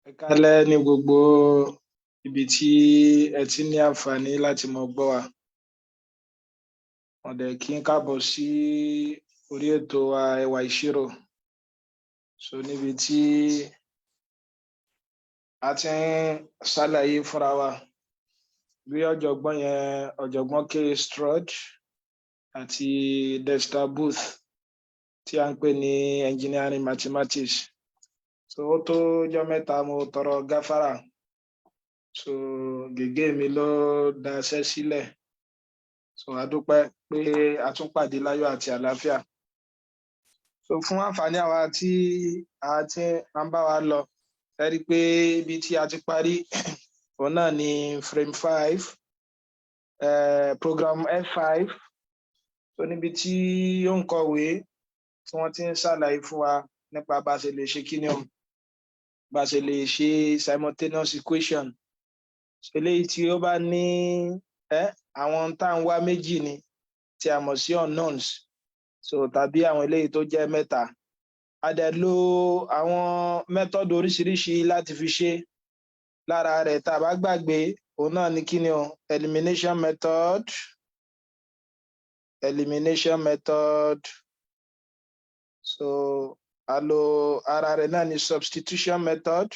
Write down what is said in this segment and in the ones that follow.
Ẹ kálẹ́ ní gbogbo ibi tí ẹ ti ní àǹfààní láti mọ gbọ́ wa. Mo dẹ̀ kí n káàbọ̀ sí orí ètò wa ẹwà ìṣirò. So níbi tí a ti ń ṣàlàyé fúnra wa bí ọ̀jọ̀gbọ́n K. Stroud àti Dexter Booth tí a ń pè ní engineering mathematics. So ó tó ọjọ́ mẹ́ta mo tọrọ gáfárà. So gègé mi ló daṣẹ́ sílẹ̀. So a dúpẹ́ pé a tún pàdé láyọ̀ àti àlàáfíà. So fún àǹfààní àwa tí a ti ń bá wa lọ, ẹ rí i pé ibi tí a ti parí òun náà ni frame 5, program F5. So níbi tí ó ń kọ̀wé tí wọ́n ti ń ṣàlàyé fún wa nípa bá a ṣe lè ṣe kíni o, bá a ṣe lè ṣe simultaneous equation. Eléyìí tí ó bá ní àwọn tá à ń wá méjì ni tí a mọ̀ sí unknowns, so tàbí àwọn eléyìí tó jẹ́ mẹ́ta. A dẹ̀ lo àwọn method oríṣiríṣi láti fi ṣe. Lára rẹ̀ tá a bá gbàgbé òun náà ni kíni o, elimination method. So a lo ara rẹ̀ náà ni substitution method.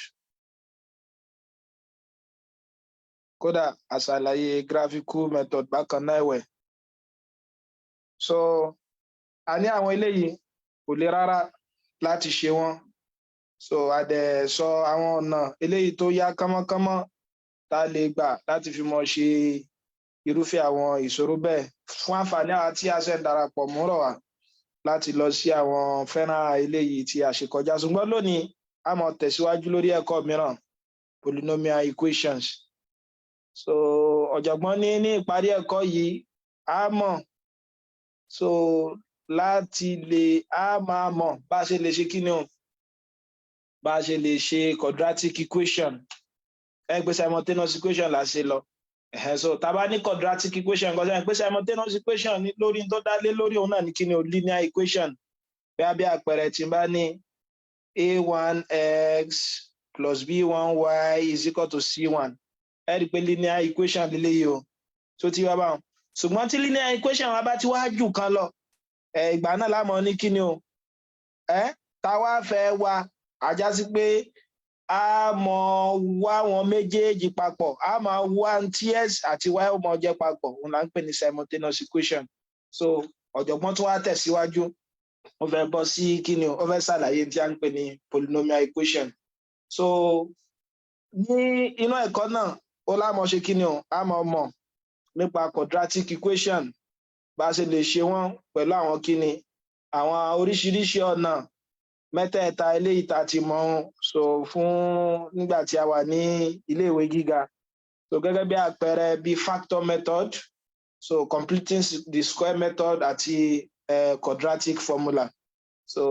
Kódà a ṣàlàyé graphical method bákan náà ẹ̀wẹ̀. So a ní àwọn eléyìí kò le rárá láti ṣe wọ́n. So a dẹ̀ sọ àwọn ọ̀nà eléyìí tó yá kánmọ́kánmọ́ tá a lè gbà láti fi mọ̀ ṣe irúfẹ́ àwọn ìṣòro bẹ́ẹ̀ fún àǹfààní àwa tí a ṣe ń darapọ̀ mọ́rọ̀ wa láti lọ sí àwọn fẹ́ràn eléyìí tí a ṣe kọjá. Ṣùgbọ́n lónìí a máa tẹ̀síwájú lórí ẹ̀kọ́ mìíràn, polynomial equations. So ọ̀jọ̀gbọ́n ní ìparí ẹ̀kọ́ yìí a mọ̀ so láti lè máa mọ̀ bá a ṣe lè ṣe kíni o, bá a ṣe lè ṣe quadratic equation. Pé simultaneous equation là ṣe lọ. So tá a bá ní quadratic equation kan sẹ́yìn pé simultaneous equation ní lórí tó dá lé lórí òun náà ní kíni o, linear equation. Bí àpẹẹrẹ tí n bá ní a1x plus b1y is equal to c1. Ẹ rí i pé linear equation lélẹ́yìí o, tó ti wá báwọn. Ṣùgbọ́n tí linear equation wa bá ti wá jù kan lọ, ìgbà náà lámọ̀ ní kíni o, tá wá fẹ́ wá ajá sí pé a mọ̀ wá wọn méjèèjì papọ̀, a máa wá tí x àti y ó mọ̀ jẹ́ papọ̀, òun là ń pè ní simultaneous equation. So ọ̀jọ̀gbọ́n tún wá tẹ̀síwájú, ó fẹ́ bọ́ sí kíni o, ó fẹ́ ṣàlàyé tí a ń pè ní polynomial equation. So ní inú ẹ̀kọ́ náà ó lámọ̀ ṣe kíni o, a mọ̀ nípa quadratic equation, bá a ṣe lè ṣe wọ́n pẹ̀lú àwọn kíni, àwọn oríṣiríṣi ọ̀nà mẹ́tẹ̀ẹ̀ta eléyìí tá a ti mọ̀ so fún nígbà tí a wà ní iléèwé gíga. So gẹ́gẹ́ bí àpẹẹrẹ bí factor method, so completing the square method àti quadratic formula. So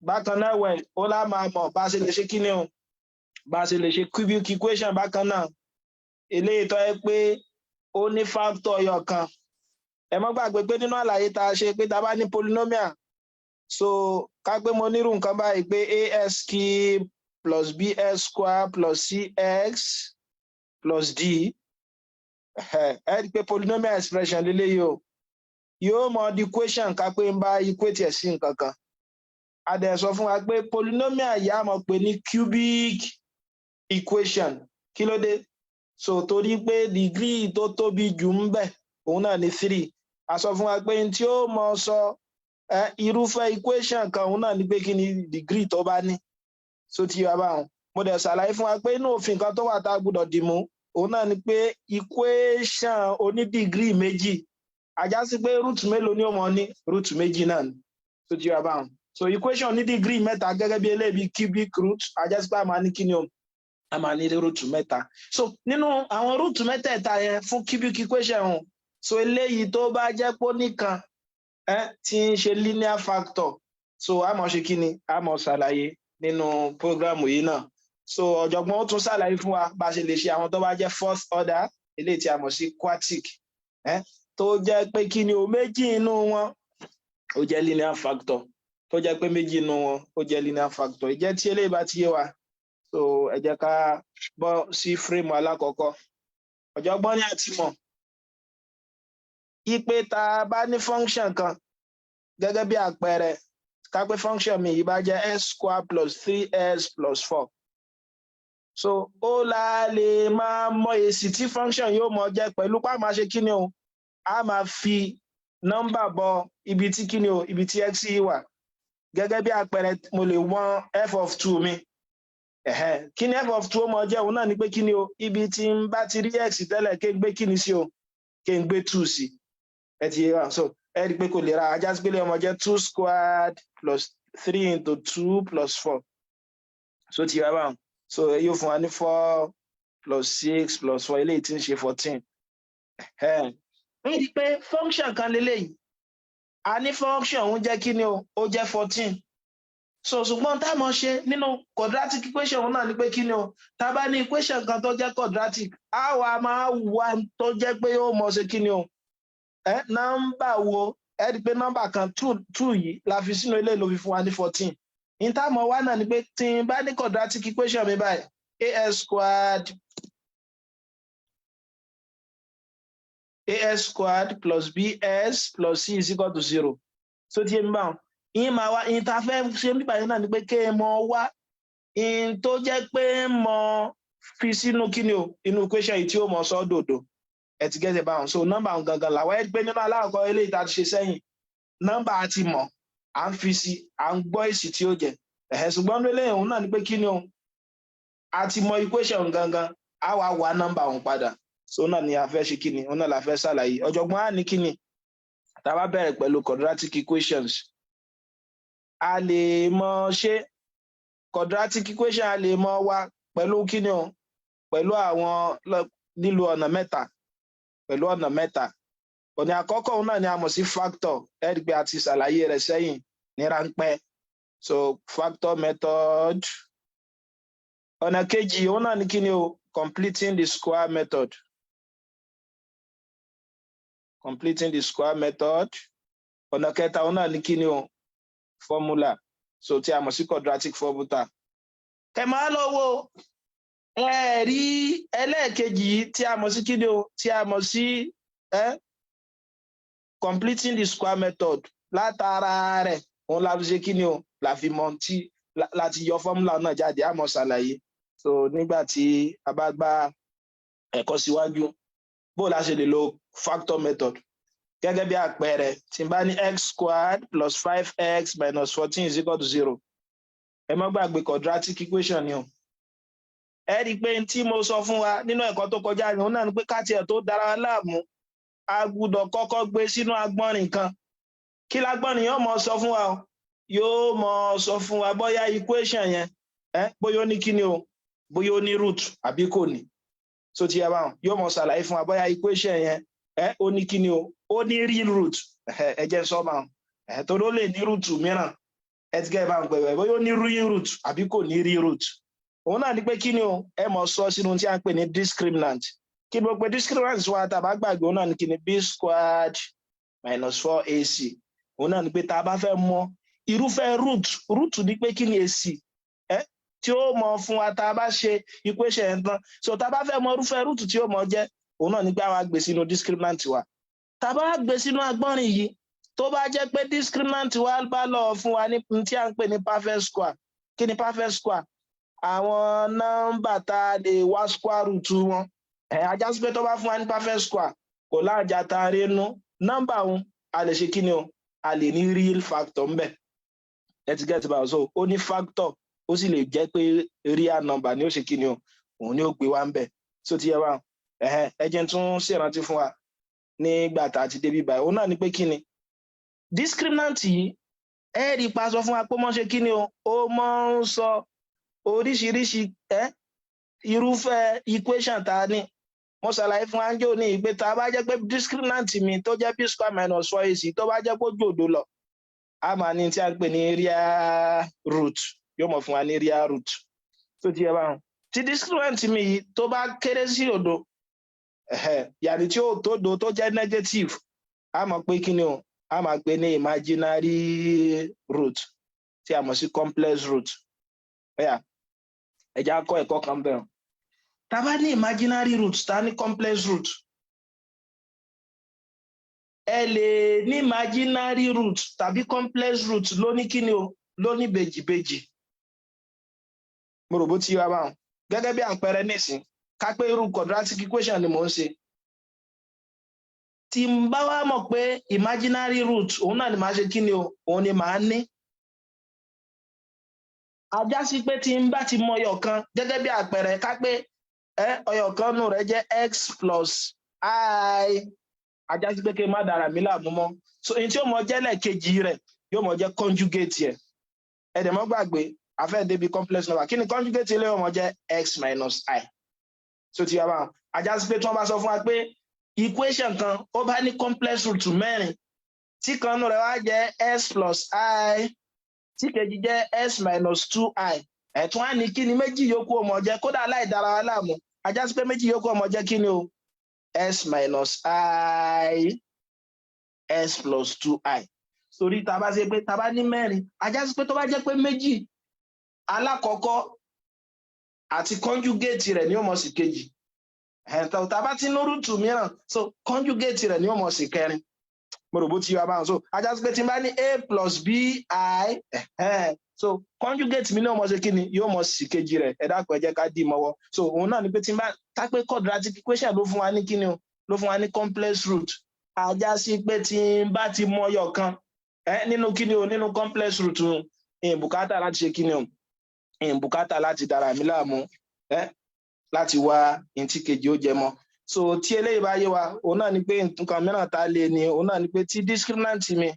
bákan náà wẹ̀ ó lá máa mọ̀ bá a ṣe lè ṣe kíni o, bá a ṣe lè ṣe cubic equation bákan náà, eléyìí tó yẹ pé ó ní factor ẹyọ kan. Ẹ má gbàgbé pé nínú àlàyé tá a ṣe pé tá a bá ní polynomial, so ká pé mo nírú nǹkan báyìí pé as cube plus bs square plus cx plus d, ẹ rí i pé polynomial expression lélẹ́yìí o, yóò mọ di equation ká pé ń bá equate ẹ̀ sí nǹkan kan. A dẹ̀ sọ fún wa pé polynomial yìí a mọ̀ pé ní cubic equation. Kí ló dé? So torí pé degree tó tóbi jù ń bẹ òun náà ní 3. A sọ fún wa pé tí ó mọ sọ irúfẹ́ equation kan òun náà ní pé kí ni degree tó bá ní. So ti wá báwọn. Mo dẹ̀ ṣàlàyé fún wa pé inú òfin kan tó wà tá a gbọ́dọ̀ dì mú òun náà ní pé equation oní degree méjì, àjá sí pé root mélòó ni ó mọ ní root méjì náà ni. So ti wá báwọn. So equation ní degree mẹ́ta gẹ́gẹ́ bí eléyìí cubic root, àjá sí pé a máa ní kíni o, a máa ní root mẹ́ta. So nínú àwọn root mẹ́tẹ̀ẹ̀ta yẹn fún cubic equation hàn, so eléyìí tó bá jẹ́ pé ó nìkan tí ń ṣe linear factor, so a mọ̀ ṣe kíni, a mọ̀ ṣàlàyé nínú program yìí náà. So ọ̀jọ̀gbọ́n ó tún ṣàlàyé fún wa bá ṣe lè ṣe àwọn tó bá jẹ́ fourth order, eléyìí tí a mọ̀ sí quadratic, tó jẹ́ pé kíni o, méjì inú wọn ó jẹ́ linear factor, tó jẹ́ pé méjì inú wọn ó jẹ́ linear factor. Ìjẹ́ tí eléyìí bá ti yé wa, so ẹ jẹ́ ká bọ́ sí frame alákọ̀ọ́kọ́. Ọ̀jọ̀gbọ́n ní àti mọ̀ ipe tá a bá ní function kan gẹ́gẹ́ bí àpẹẹrẹ ká pé function mi yìí bá jẹ́ x square plus 3x plus 4. So ó la lè máa mọ èsì tí function yóò mọ jẹ́ pẹ̀lú pa máa ṣe kíni o, a máa fi nọ́mbà bọ ibi tí kíni o, ibi tí x yìí wà. Gẹ́gẹ́ bí àpẹẹrẹ mo lè wọ́n f of 2 mi. Kíni f of 2 ó mọ jẹ́ òun náà ni pé kíni o, ibi tí n bá ti rí x tẹ́lẹ̀ kí n gbé kíni sí o, kí n gbé 2 sí. Ẹ ti yé wa, so ẹ rí pé kò lè ra ajá sí pé lè ọmọ jẹ́ 2 squared plus 3 into 2 plus 4. So ti yé wa, so yóò fún wa ní 4 plus 6 plus 4 eléyìí tí ń ṣe 14. Ẹ rí pé function kan lélẹ́yìí, a ní function òun jẹ́ kíni o, ó jẹ́ 14. So ṣùgbọ́n tá a mọ̀ ṣe nínú quadratic equation òun náà ni pé kíni o, tá a bá ní equation kan tó jẹ́ quadratic, a wá máa wá tó jẹ́ pé ó mọ̀ ṣe kíni o, nọ́mbà wo, ẹ rí pé nọ́mbà kan 2 yìí la fi sínú eléyìí ló fi fún wa ní 14. In tá a mọ̀ wá náà ni pé tí n bá ní quadratic equation mi báyìí, as squared plus bs plus c is equal to 0. So tí èmi bá wọn ìyẹn máa wá ìyẹn tá a fẹ́ ṣe nígbà yẹn náà ni pé kí ẹ mọ wá ìyẹn tó jẹ́ pé mọ fi sínú kíni o, inú equation yìí tí ó mọ sọ dòdò. Ẹ ti gẹ́gẹ́ báwọn, so nọ́mbà àwọn gangan làwọn ẹ gbé nínú aláwọ̀kọ́ eléyìí tá a ti ṣe sẹ́yìn, nọ́mbà àti mọ̀ à ń fi sí, à ń gbọ́ èsì tí ó jẹ. Ṣùgbọ́n eléyìí òun náà ni pé kíni o, a ti mọ equation gangan, a wá wá nọ́mbà òun padà. So náà ni a fẹ́ ṣe kíni, òun náà la fẹ́ ṣàlàyé. Ọ̀jọ̀gbọ́n á ní kíni, tá a bá bẹ̀rẹ̀ pẹ̀lú quadratic equations, a lè mọ ṣe quadratic equation, a lè mọ wá pẹ̀lú kíni o, pẹ̀lú àwọn nílò ọ̀nà mẹ́ta. Pẹ̀lú ọ̀nà mẹ́ta. Ọ̀nà àkọ́kọ́ òun náà ni a mọ̀ sí factor, ẹ rí pé a ti ṣàlàyé rẹ̀ sẹ́yìn ní ráńpẹ́. So factor method. Ọ̀nà kejì òun náà ni kíni o, completing the square method. Completing the square method. Ọ̀nà kẹta òun náà ni kíni o, formula. So tí a mọ̀ sí quadratic formula. Ẹ máa lọ wo ẹ rí ẹlẹ́ẹ̀kejì tí a mọ̀ sí kíni o, tí a mọ̀ sí completing the square method. Látara rẹ̀ òun la fi ṣe kíni o, la fi mọ̀ tí láti yọ formula náà jáde, a mọ̀ ṣàlàyé. So nígbà tí a bá gba ẹ̀kọ́ síwájú bó la ṣe lè lo factor method. Gẹ́gẹ́ bí àpẹẹrẹ tí n bá ní x squared plus 5x minus 14 is equal to 0. Ẹ má gbàgbé quadratic equation ni o. Ẹ rí pé tí mo sọ fún wa nínú ẹ̀kọ́ tó kọjá ni òun náà ni pé ká tiẹ̀ tó dára wa láàmú, a gbúdọ̀ kọ́kọ́ gbé sínú agbọ́nrin kan. Kí lágbọ́nrin yóò mọ sọ fún wa o? Yóò mọ sọ fún wa bóyá equation yẹn bóyá ó ní kíni o, bóyá ó ní root àbí kò ní. So ti yẹ báwọn, yóò mọ ṣàlàyé fún wa bóyá equation yẹn ó ní kíni o, ó ní real root. Ẹ jẹ́ sọ báwọn, torí ó lè ní root mìíràn. Ẹ ti gẹ́ báwọn pẹ̀lú bóyá ó ní real root àbí kò ní real root. Òun náà ni pé kíni o, ẹ mọ sọ sínú tí a ń pè ní discriminant. Kí ni mo pe discriminant wa tá a bá gbàgbé, òun náà ni kíni b squared minus 4ac. Òun náà ni pé tá a bá fẹ́ mọ irúfẹ́ root ni pé kíni èsì tí ó mọ fún wa tá a bá ṣe equation yẹn tán. So tá a bá fẹ́ mọ irúfẹ́ root tí ó mọ jẹ́, òun náà ni pé àwọn gbé sínú discriminant wa. Tá a bá gbé sínú agbọ́nrin yìí, tó bá jẹ́ pé discriminant wa bá lọ fún wa ní tí a ń pè ní perfect square. Kí ni perfect square? Àwọn nọ́mbà tá a lè wá square root wọn. Ajá sí pé tó bá fún wa ní perfect square, kò láàjà tá a rí inú. Nọ́mbà òun a lè ṣe kíni o, a lè ní real factor ń bẹ̀. Ẹ ti get about, so ó ní factor, ó sì lè jẹ́ pé real number ni ó ṣe kíni o, òun ni ó gbé wá ń bẹ̀. So ti yẹ wá, ẹ jẹ́ tún ṣèrántí fún wa nígbà tá a ti débi báyìí. Òun náà ni pé kíni discriminant yìí, ẹ rí pa sọ fún wa pé mọ́ ṣe kíni o, ó mọ́ ń sọ oríṣiríṣi irúfẹ́ equation tá a ní. Mo ṣàlàyé fún Anjo ní ìgbé tá a bá jẹ́ pé discriminant mi tó jẹ́ b square minus 4ac tó bá jẹ́ pé ó jòdó lọ, a máa ní tí a ń pè ní real root, yóò mọ̀ fún wa ní real root. So ti yẹ báwọn, tí discriminant mi yìí tó bá kéré sí òdo, yàrá tí ó tó do tó jẹ́ negative, a mọ̀ pé kíni o, a máa pè ní imaginary root tí a mọ̀ sí complex root. ẹ já kọ́ ẹ̀kọ́ kan bẹ́ẹ̀. Tá bá ní imaginary root tá ní complex root, ẹ lè ní imaginary root tàbí complex root ló ní kíni o, ló ní bèjì-bèjì. Mo rò bó ti wá báwọn. Gẹ́gẹ́ bí àpẹẹrẹ nísìn, ká pé irú quadratic equation ni mò ń ṣe. Tí n bá wá mọ̀ pé imaginary root òun náà ni màá ṣe kíni o, òun ni màá ní. A já sí pé tí n bá ti mọ ọyọ kan, gẹ́gẹ́ bí àpẹẹrẹ ká pé ọyọ kan nù rẹ̀ jẹ́ x plus I. A já sí pé kí n má dára mi láàmú mọ́. So èyí tí ó mọ jẹ́ lẹ́ẹ̀kejì rẹ̀ yóò mọ jẹ́ conjugate ẹ̀. Ẹ dẹ̀ mọ́ gbàgbé afẹ́ débi complex number. Kí ni conjugate ilé ọmọ jẹ́ x minus I. So ti yàrá a já sí pé tí wọ́n bá sọ fún wa pé equation kan ó bá ní complex root mẹ́rin tí kan nù rẹ̀ wá jẹ́ s plus I tí kejì jẹ́ s minus 2I. Ẹ̀tún á ní kí ni méjì yòókù ọmọ jẹ́ kódà láì dára wa láàmú. A já sí pé méjì yòókù ọmọ jẹ́ kí ni o? S minus I, S plus 2I. Sórí tá bá ṣe pé tá bá ní mẹ́rin, a já sí pé tó bá jẹ́ pé méjì alákọ̀ọ́kọ́ àti conjugate rẹ̀ ni ó mọ̀ sí kejì. Tá bá ti ní rúùtù mìíràn, so conjugate rẹ̀ ni ó mọ̀ sí kẹrin. Mo rò bó ti wá báwọn. So a já sí pé tí n bá ní A plus B I, so conjugate mi ní ó mọ̀ sí kí ni yóò mọ̀ sí kejì rẹ̀. Ẹ dákun ẹ jẹ́ ká dì mọ́wọ́. So òun náà ni pé tí n bá ká pé quadratic equation ló fún wa ní kí ni o, ló fún wa ní complex root. A já sí pé tí n bá ti mọ ọyọ kan nínú kí ni o, nínú complex root ìbùkátà láti ṣe kí ni o, ìbùkátà láti dára mi láàmú láti wá ìntí kejì ó jẹ mọ́. So tí eléyìí bá yé wa, òun náà ni pé nǹkan mìíràn tá lè ní, òun náà ni pé tí discriminant mi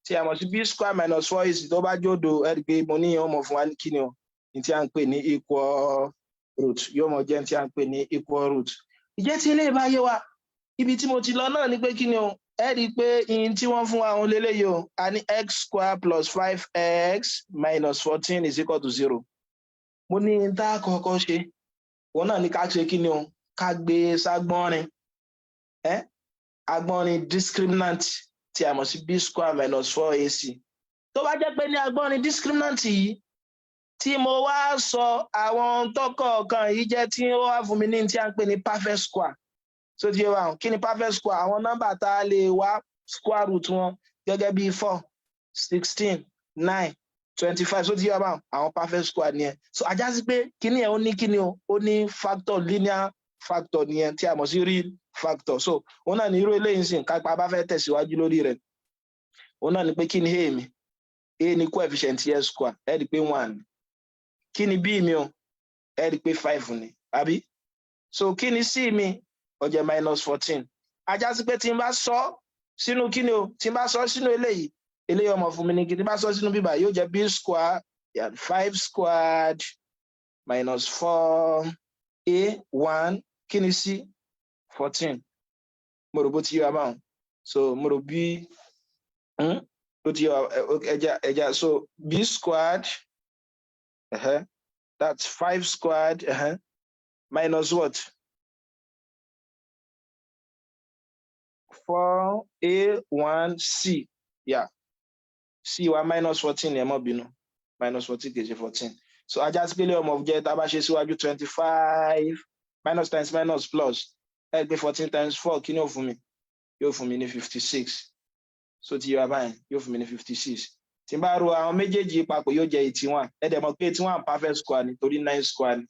tí a mọ̀ sí b square minus 4ac tó bá jódo ẹ rí pé mo ní ọmọ fún wa ní kí ni o, ní tí a ń pè ní equal root, yóò mọ jẹ́ tí a ń pè ní equal root. Ìjẹ́ tí eléyìí bá yé wa, ibi tí mo ti lọ náà ni pé kí ni o, ẹ rí pé ìyìn tí wọ́n fún wa òun lélẹ́yìí o, a ní x square plus 5x minus 14 is equal to 0. Mo ní tá kọ́kọ́ ṣe, òun náà ni ká ṣe kí ni o, ká gbé ságbọ́nrin agbọ́nrin discriminant tí a mọ̀ sí b square minus 4ac. Tó bá jẹ́ pé ní agbọ́nrin discriminant yìí tí mo wá sọ àwọn tọ́kọ̀ọ̀kan yìí jẹ́ tí ó wá fún mi ní tí a ń pè ní perfect square. So ti yé wa, kí ni perfect square? Àwọn nọ́mbà tá a lè wá square root wọn gẹ́gẹ́ bí 4, 16, 9, 25. So ti yé wa, àwọn perfect square nìyẹn. So a já sí pé kíní ẹ̀ ó ní kíní o, ó ní factor, linear factor nìyẹn tí a mọ̀ sí real factor. So òun náà ní irú eléyìí sìn kápá bá fẹ́ tẹ̀síwájú lórí rẹ̀. Òun náà ní pé kí ni a mi? A ní coefficient s square, ẹ rí pé 1. Kí ni b mi o? Ẹ rí pé 5 ni, àbí? So kí ni c mi? Ó jẹ́ minus 14. A já sí pé tí n bá sọ sínú kí ni o? Tí n bá sọ sínú eléyìí ọmọ fún mi ní kí n bá sọ sínú bíbá yóò jẹ́ b square 5 squared minus 4a 1. Kí ni c? 14. Mo rò bó ti yé wa báwọn. So mo rò bí bó ti yé wa ẹja so b squared that's 5 squared minus what? 4a1c. Yeah. C wa minus 14 ẹ mọ́ bínú. Minus 14 kejì 14. So ajá sí pélé ọmọ jẹ́ tá a bá ṣe síwájú 25 minus times minus plus. Ẹ gbé 14 times 4 kí ni ó fún mi? Yóò fún mi ní 56. So ti yóò báyìí yóò fún mi ní 56. Tí n bá ro àwọn méjèèjì papọ̀ yóò jẹ́ 81. Ẹ dẹ̀ mọ̀ pé 81 perfect square ni torí 9 square ni.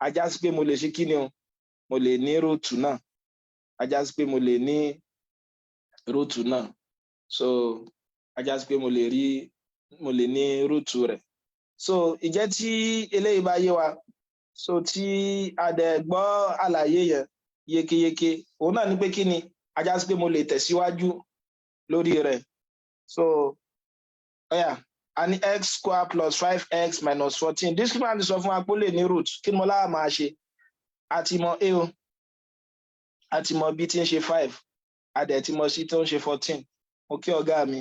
Ajá sí pé mo lè ṣe kí ni o? Mo lè ní root náà. Ajá sí pé mo lè ní root náà. So ajá sí pé mo lè ní root rẹ̀. So ìjẹ́ tí eléyìí bá yé wa, so tí a dẹ̀ gbọ́ àlàyé yẹn yékéyéké, òun náà ní pé kí ni? Ajá sí pé mo lè tẹ̀síwájú lórí rẹ̀. So a ní x square plus 5x minus 14. Discriminant sọ fún wa pé ó lè ní root. Kí ni mo láwà máa ṣe? A ti mọ a o, a ti mọ b tí ń ṣe 5, a dẹ̀ ti mọ c tó ń ṣe 14. Mo kí ọ̀gá mi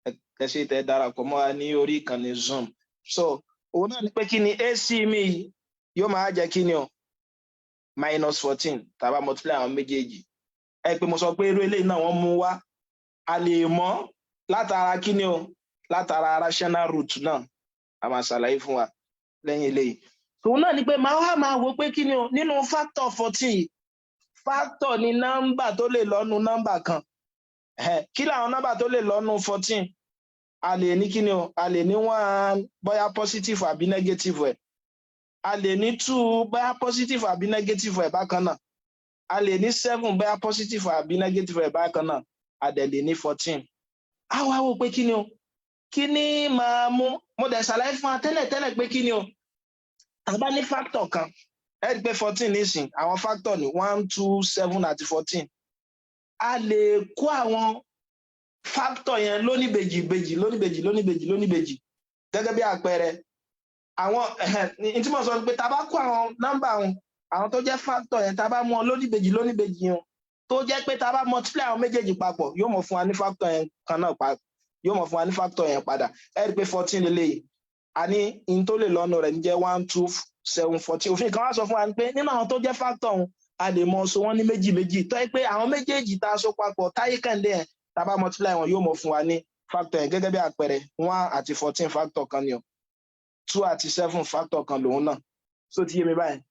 ẹ ṣé tẹ́ darapọ̀ mọ́ wa ní orí ìkànnì Zoom. So òun náà ní pé kí ni ac mi yóò máa jẹ́ kí ni o? Minus 14 tá bá multiply àwọn méjèèjì. Ẹ pé mo sọ pé irú eléyìí náà wọ́n mú wá. A lè mọ̀ látara kí ni o? Látara rational root náà. A máa ṣàlàyé fún wa. lẹ́yìn eléyìí tòun náà ni pé máa wo pé kí ni o nínú factor 14 factor ni nọ́mbà tó lè lọ́nu nọ́mbà kan kí làwọn nọ́mbà tó lè lọ́nu 14 a lè ní kí ni o a lè ní 1 bóyá positive àbí negative ẹ̀ a lè ní 2 bóyá positive àbí negative ẹ̀ bákan náà a lè ní 7 bóyá positive àbí negative ẹ̀ bákan náà a dẹ̀ lè ní 14 a wá wò pé kí ni o kí ni máa mú mo dẹ̀ ṣàlàyé fún wa tẹ́lẹ̀ pé kí ni o tá bá ní factor kan ẹ rí pé 14 nísìn àwọn factor ní 1 2 7 àti 14 a lè kó àwọn factor yẹn lóníbejì gẹ́gẹ́ bí àpẹẹrẹ àwọn tí mo sọ pé tá bá kó àwọn nọ́mbà àwọn tó jẹ́ factor yẹn tá bá mú ọ lóníbejì yẹn tó jẹ́ pé tá bá multiply àwọn méjèèjì papọ̀ yóò mọ̀ fún wa ní factor yẹn kan náà yóò mọ̀ fún wa ní factor yẹn padà ẹ rí pé 14 lélẹ́yìí a ní in tó lè lọ́nà rẹ̀ ní jẹ́ 1 2 7 14 òfin kan wá sọ fún wa pé nínú àwọn tó jẹ́ factor ọ̀hún a lè mọ so wọ́n ní méjì tó yẹ pé àwọn méjèèjì tá a so papọ̀ táyé kẹ́ndé yẹn tá a bá multiply wọn yóò mọ̀ fún wa ní factor yẹn gẹ́gẹ́ bí àpẹẹrẹ 1 àti 14 factor kan ni o 2 àti 7 factor kan lòun náà so ti yé mi báyìí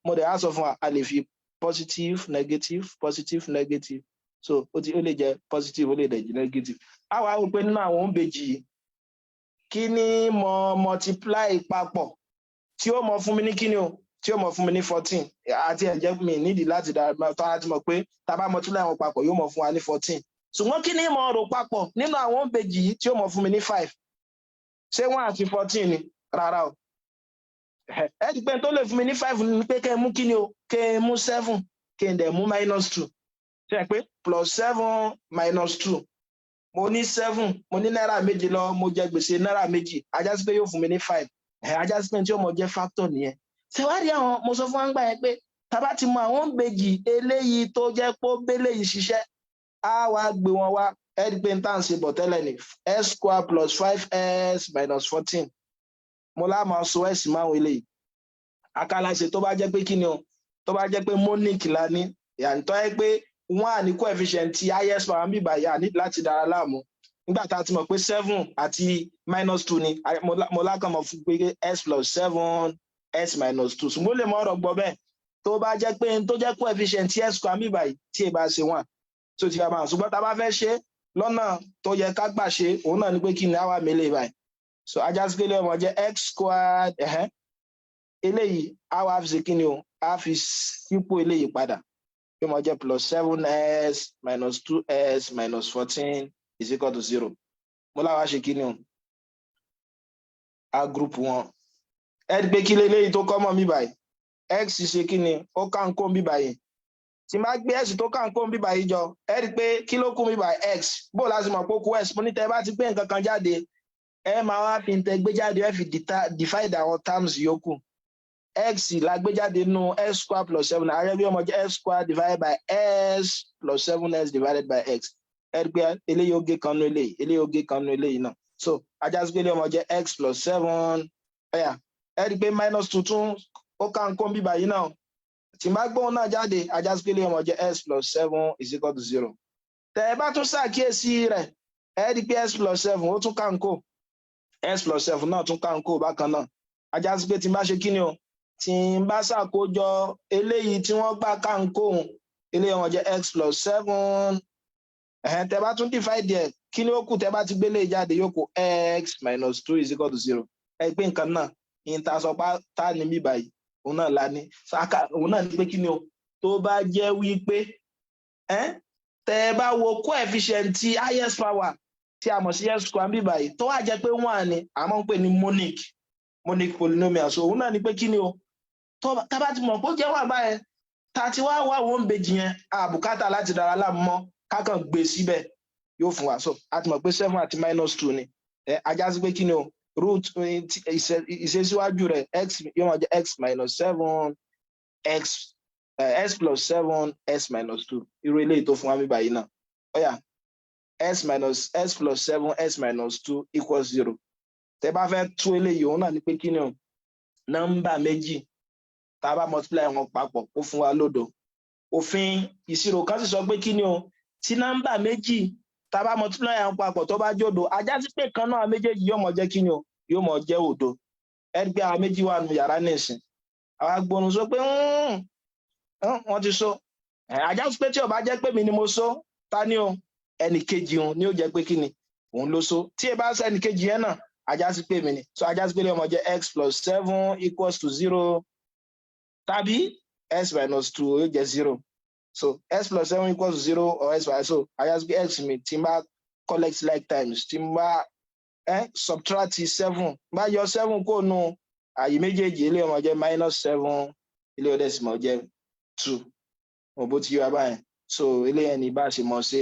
mo dẹ̀ á sọ fún wa a lè fi positive negative so ó lè jẹ́ positive ó lè jẹ́ negative a wá wò pé nínú àwọn òǹbejì yìí kí ni mo multiply papọ̀ tí ó mọ fún mi ní kíni o tí ó mọ fún mi ní 14 àti ẹ̀jẹ̀ mi nídìí láti dára tó láti mọ̀ pé tá bá multiply wọn papọ̀ yóò mọ fún wa ní 14 ṣùgbọ́n kí ni mo rò papọ̀ nínú àwọn òǹbejì yìí tí ó mọ fún mi ní 5 ṣé 1 àti 14 ni rárá o ẹ ti pé tó lè fún mi ní 5 ni pé kẹ́ ẹ mú kíni o kẹ́ ẹ mú 7 kẹ́ ẹ dẹ̀ mú -2 ṣe pé +7 -2 mo ní 7 mo ní náírà méjì lọ mo jẹ gbèsè náírà méjì ajá sí pé yóò fún mi ní 5 ajá sí pé tí ó mọ jẹ factor nìyẹn ṣèwádìí àwọn mo sọ fún wa ń gbà yẹn pé tá bá ti mọ àwọn òǹbejì eléyìí tó jẹ́ pé ó bélé yìí ṣiṣẹ́ á wá gbé wọn wá ẹ pé n tá à ń ṣe bọ̀ tẹ́lẹ̀ ní s² + 5s - 14 mo lá máa so s máwọn eléyìí àkàlàṣe tó bá jẹ́ pé kí ni o tó bá jẹ́ pé monic la ní yàtọ̀ ẹ pé wọ́n à ní coefficient tí highest power bíbá yà ní láti dára láàmú nígbà tá a ti mọ̀ pé 7 àti -2 ni mo lákàn mọ̀ fún pé s + 7 s - 2 ṣùgbọ́n lè mọ ọ̀rọ̀ gbọ́ bẹ́ẹ̀ tó bá jẹ́ pé tó jẹ́ coefficient tí s² bíbá yìí tí ì bá ṣe 1 tó ti yàrá ṣùgbọ́n tá a bá fẹ́ ṣe lọ́nà tó yẹ ká gbà ṣe òun náà ni pé kí ni àwa mélé báyìí so ajá sí pé lè mọ̀ jẹ́ x² eléyìí àwa fi ṣe kí ni o a fi sípò eléyìí padà yóò mọ jẹ́ +7s - 2s - 14 = 0 mo láwa ṣe kí ni o a group wọn ẹ rí pé kí leléyìí tó kọ́ mọ́ mi báyìí x ṣe kí ni ó kà ń kó mi báyìí tí máa gbé s tó kà ń kó mi báyìí jọ ẹ rí pé kí ló kú mi báyìí x bó láti mọ̀ pé ó kú s mo ní tẹ́ bá ti gbé nǹkan kan jáde ẹ máa wá fi tẹ gbé jáde ẹ fi divide àwọn terms yòókù x la gbé jáde nínú s² + 7 ààrẹ bí ọmọ jẹ́ s² divided by s + 7s divided by x ẹ rí pé eléyìí ó gé kan nú eléyìí ó gé kan nú eléyìí náà so ajá sí pé ilé ọmọ jẹ́ x + 7 ẹ rí pé -2 tún ó kà ń kó bíbá yìí náà tí má gbóhùn náà jáde ajá sí pé ilé ọmọ jẹ́ s + 7 = 0 tẹ ẹ bá tún ṣàkíyèsí rẹ̀ ẹ rí pé s + 7 ó tún kà ń kó s + 7 náà tún kà ń kó bákan náà ajá sí pé tí má ṣe kí ni o tí n bá ṣàkójọ eléyìí tí wọ́n gbà ká ń kóhun eléyìí wọn jẹ́ x + 7 tẹ bá tún divide ẹ̀ kí ni ó kù tẹ bá ti gbélé jáde yóò kù x - 2 = 0 ẹ pé nǹkan náà yìí ta sọ pé tá ní mí báyìí òun náà la ní òun náà ní pé kí ni o tó bá jẹ́ wípé tẹ bá wo coefficient tí highest power tí a mọ̀ sí s² bí báyìí tó wá jẹ́ pé 1 ni a máa ń pè ní monic polynomial so òun náà ní pé kí ni o tá bá ti mọ̀ pé ó jẹ́ wà báyẹn tá ti wá wà wọ́n bèjì yẹn àbùkátà láti dára láàmú mọ́ kákan gbé síbẹ̀ yóò fún wa so a ti mọ̀ pé 7 àti -2 ni ajá sí pé kí ni o root ìṣesíwájú rẹ̀ x yóò máa jẹ́ x - 7 s + 7 s - 2 irú eléyìí tó fún wa mi báyìí náà ó yá s + 7 s - 2 = 0 tẹ bá fẹ́ tú eléyìí òun náà ni pé kí ni o nọ́mbà méjì tá a bá multiply wọn papọ̀ ó fún wa lódo òfin ìṣirò kan sì sọ pé kí ni o tí nọ́mbà méjì tá a bá multiply wọn papọ̀ tó bá jòdo ajá sí pé kan náà méjèèjì yóò mọ jẹ́ kí ni o yóò mọ jẹ́ òdo ẹ gbé àwọn méjì wà nù yàrá nísìn àwa gbóhùn sọ pé wọ́n ti so ajá pé tí ó bá jẹ́ pé mi ni mo so ta ni o ẹnì kejì òun ni ó jẹ́ pé kí ni òun ló so tí ẹ bá sọ ẹnì kejì yẹn náà ajá sí pé mi ni so ajá sí pé ọmọ jẹ́ x plus 7 equals to 0 tàbí x minus 2 yóò jẹ́ 0 so x plus 7 equals to 0 or x minus so ajá sí pé x mi tí n bá collect like times tí n bá subtract 7 bá yọ 7 kó nu àyè méjèèjì ilé ọmọ jẹ́ minus 7 ilé ọdẹ sì mọ jẹ́ 2 mo bó ti yọ abáyẹn so ilé yẹn ní bá ṣe mọ sí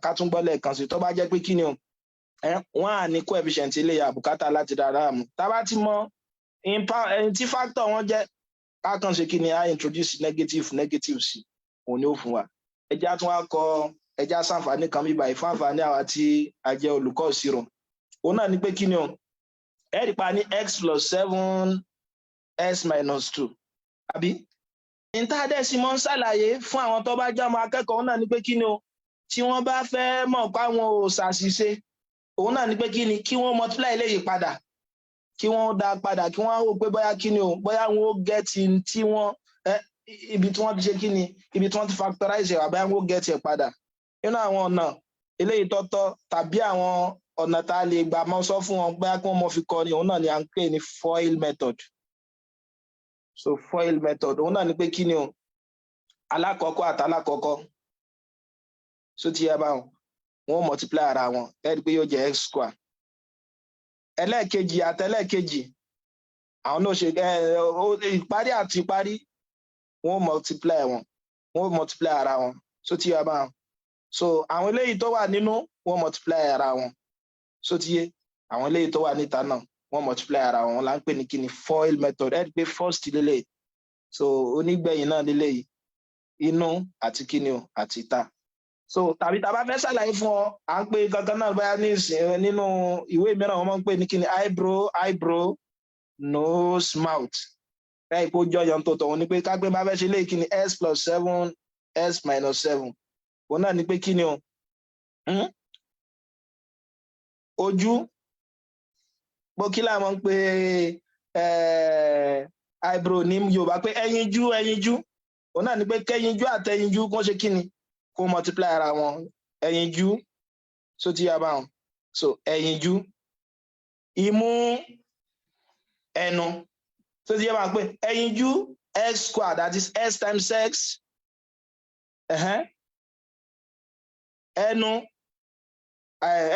ká tún gbọ́ lẹ́ẹ̀kan sí tó bá jẹ́ pé kí ni o wọ́n á ní coefficient ilé yà bùkátà láti dára mu tá bá ti mọ tí factor wọn jẹ́ ká kàn ṣe kí ni a introduce negative sí òun ni ó fún wa ẹjá tún wá kọ ẹjá ṣàǹfààní kan bíbá ìfún àǹfààní àwa tí a jẹ́ olùkọ́ ìṣirò òun náà ni pé kí ni o ẹ̀rí pa ní x plus 7 s minus 2 àbí ìntádẹ́sí mọ́ ń ṣàlàyé fún àwọn tó bá jẹ́ ọmọ akẹ́kọ̀ọ́ náà ni pé kí ni o tí wọ́n bá fẹ́ mọ̀ pé àwọn ò ṣàṣìṣe òun náà ni pé kí ni kí wọ́n multiply eléyìí padà kí wọ́n dá padà kí wọ́n rò pé bóyá kí ni o bóyá wọn ó gẹ́tì tí wọ́n ibi tí wọ́n ti ṣe kí ni ibi tí wọ́n ti factorize ẹ̀ bóyá wọn ó gẹ́tì ẹ̀ padà nínú àwọn ọ̀nà eléyìí tọ́tọ́ tàbí àwọn ọ̀nà tá a lè gbà mọ́ sọ fún wọn bóyá kí wọ́n mọ̀ fi kọ́ ni òun náà ni à ń pè ní FOIL method so FOIL method òun náà ni pé kí ni o alákọ̀ọ́kọ́ àtàlákọ̀ọ́kọ́ so ti yẹ báwọn wọn multiply ara wọn ẹ rí i pé yóò jẹ́ x square ẹlẹ́ẹ̀kejì àtẹlẹ́ẹ̀kejì àwọn náà ṣe ìparí àti ìparí wọn multiply ara wọn so ti yẹ báwọn so àwọn eléyìí tó wà nínú wọn multiply ara wọn so ti yẹ àwọn eléyìí tó wà níta náà wọn multiply ara wọn là ń pè ní kíni FOIL method ẹ rí i pé first lélẹ̀ so onígbẹ̀yìn náà lélẹ̀ inú àti kíni o àti ìta so tàbí tá a bá fẹ́ ṣàlàyé fún ọ à ń pè kankan náà báyà ní ìsìn nínú ìwé mìíràn wọn máa ń pè ní kíni eyebrow nose mouth ẹ kó jọyọ̀ tó tọ̀ wọn ni pé ká gbé bá fẹ́ ṣe lé kíni s plus 7 s minus 7 òun náà ni pé kíni o ojú bókílà máa ń pè eyebrow ní Yorùbá pé ẹyinjú òun náà ni pé kẹyinjú àtẹyinjú kó ṣe kíni kó multiply ara wọn ẹyinjú so ti yà báwọn so ẹyinjú imú ẹnu so ti yà báwọn pé ẹyinjú x squared that is s times x ẹnu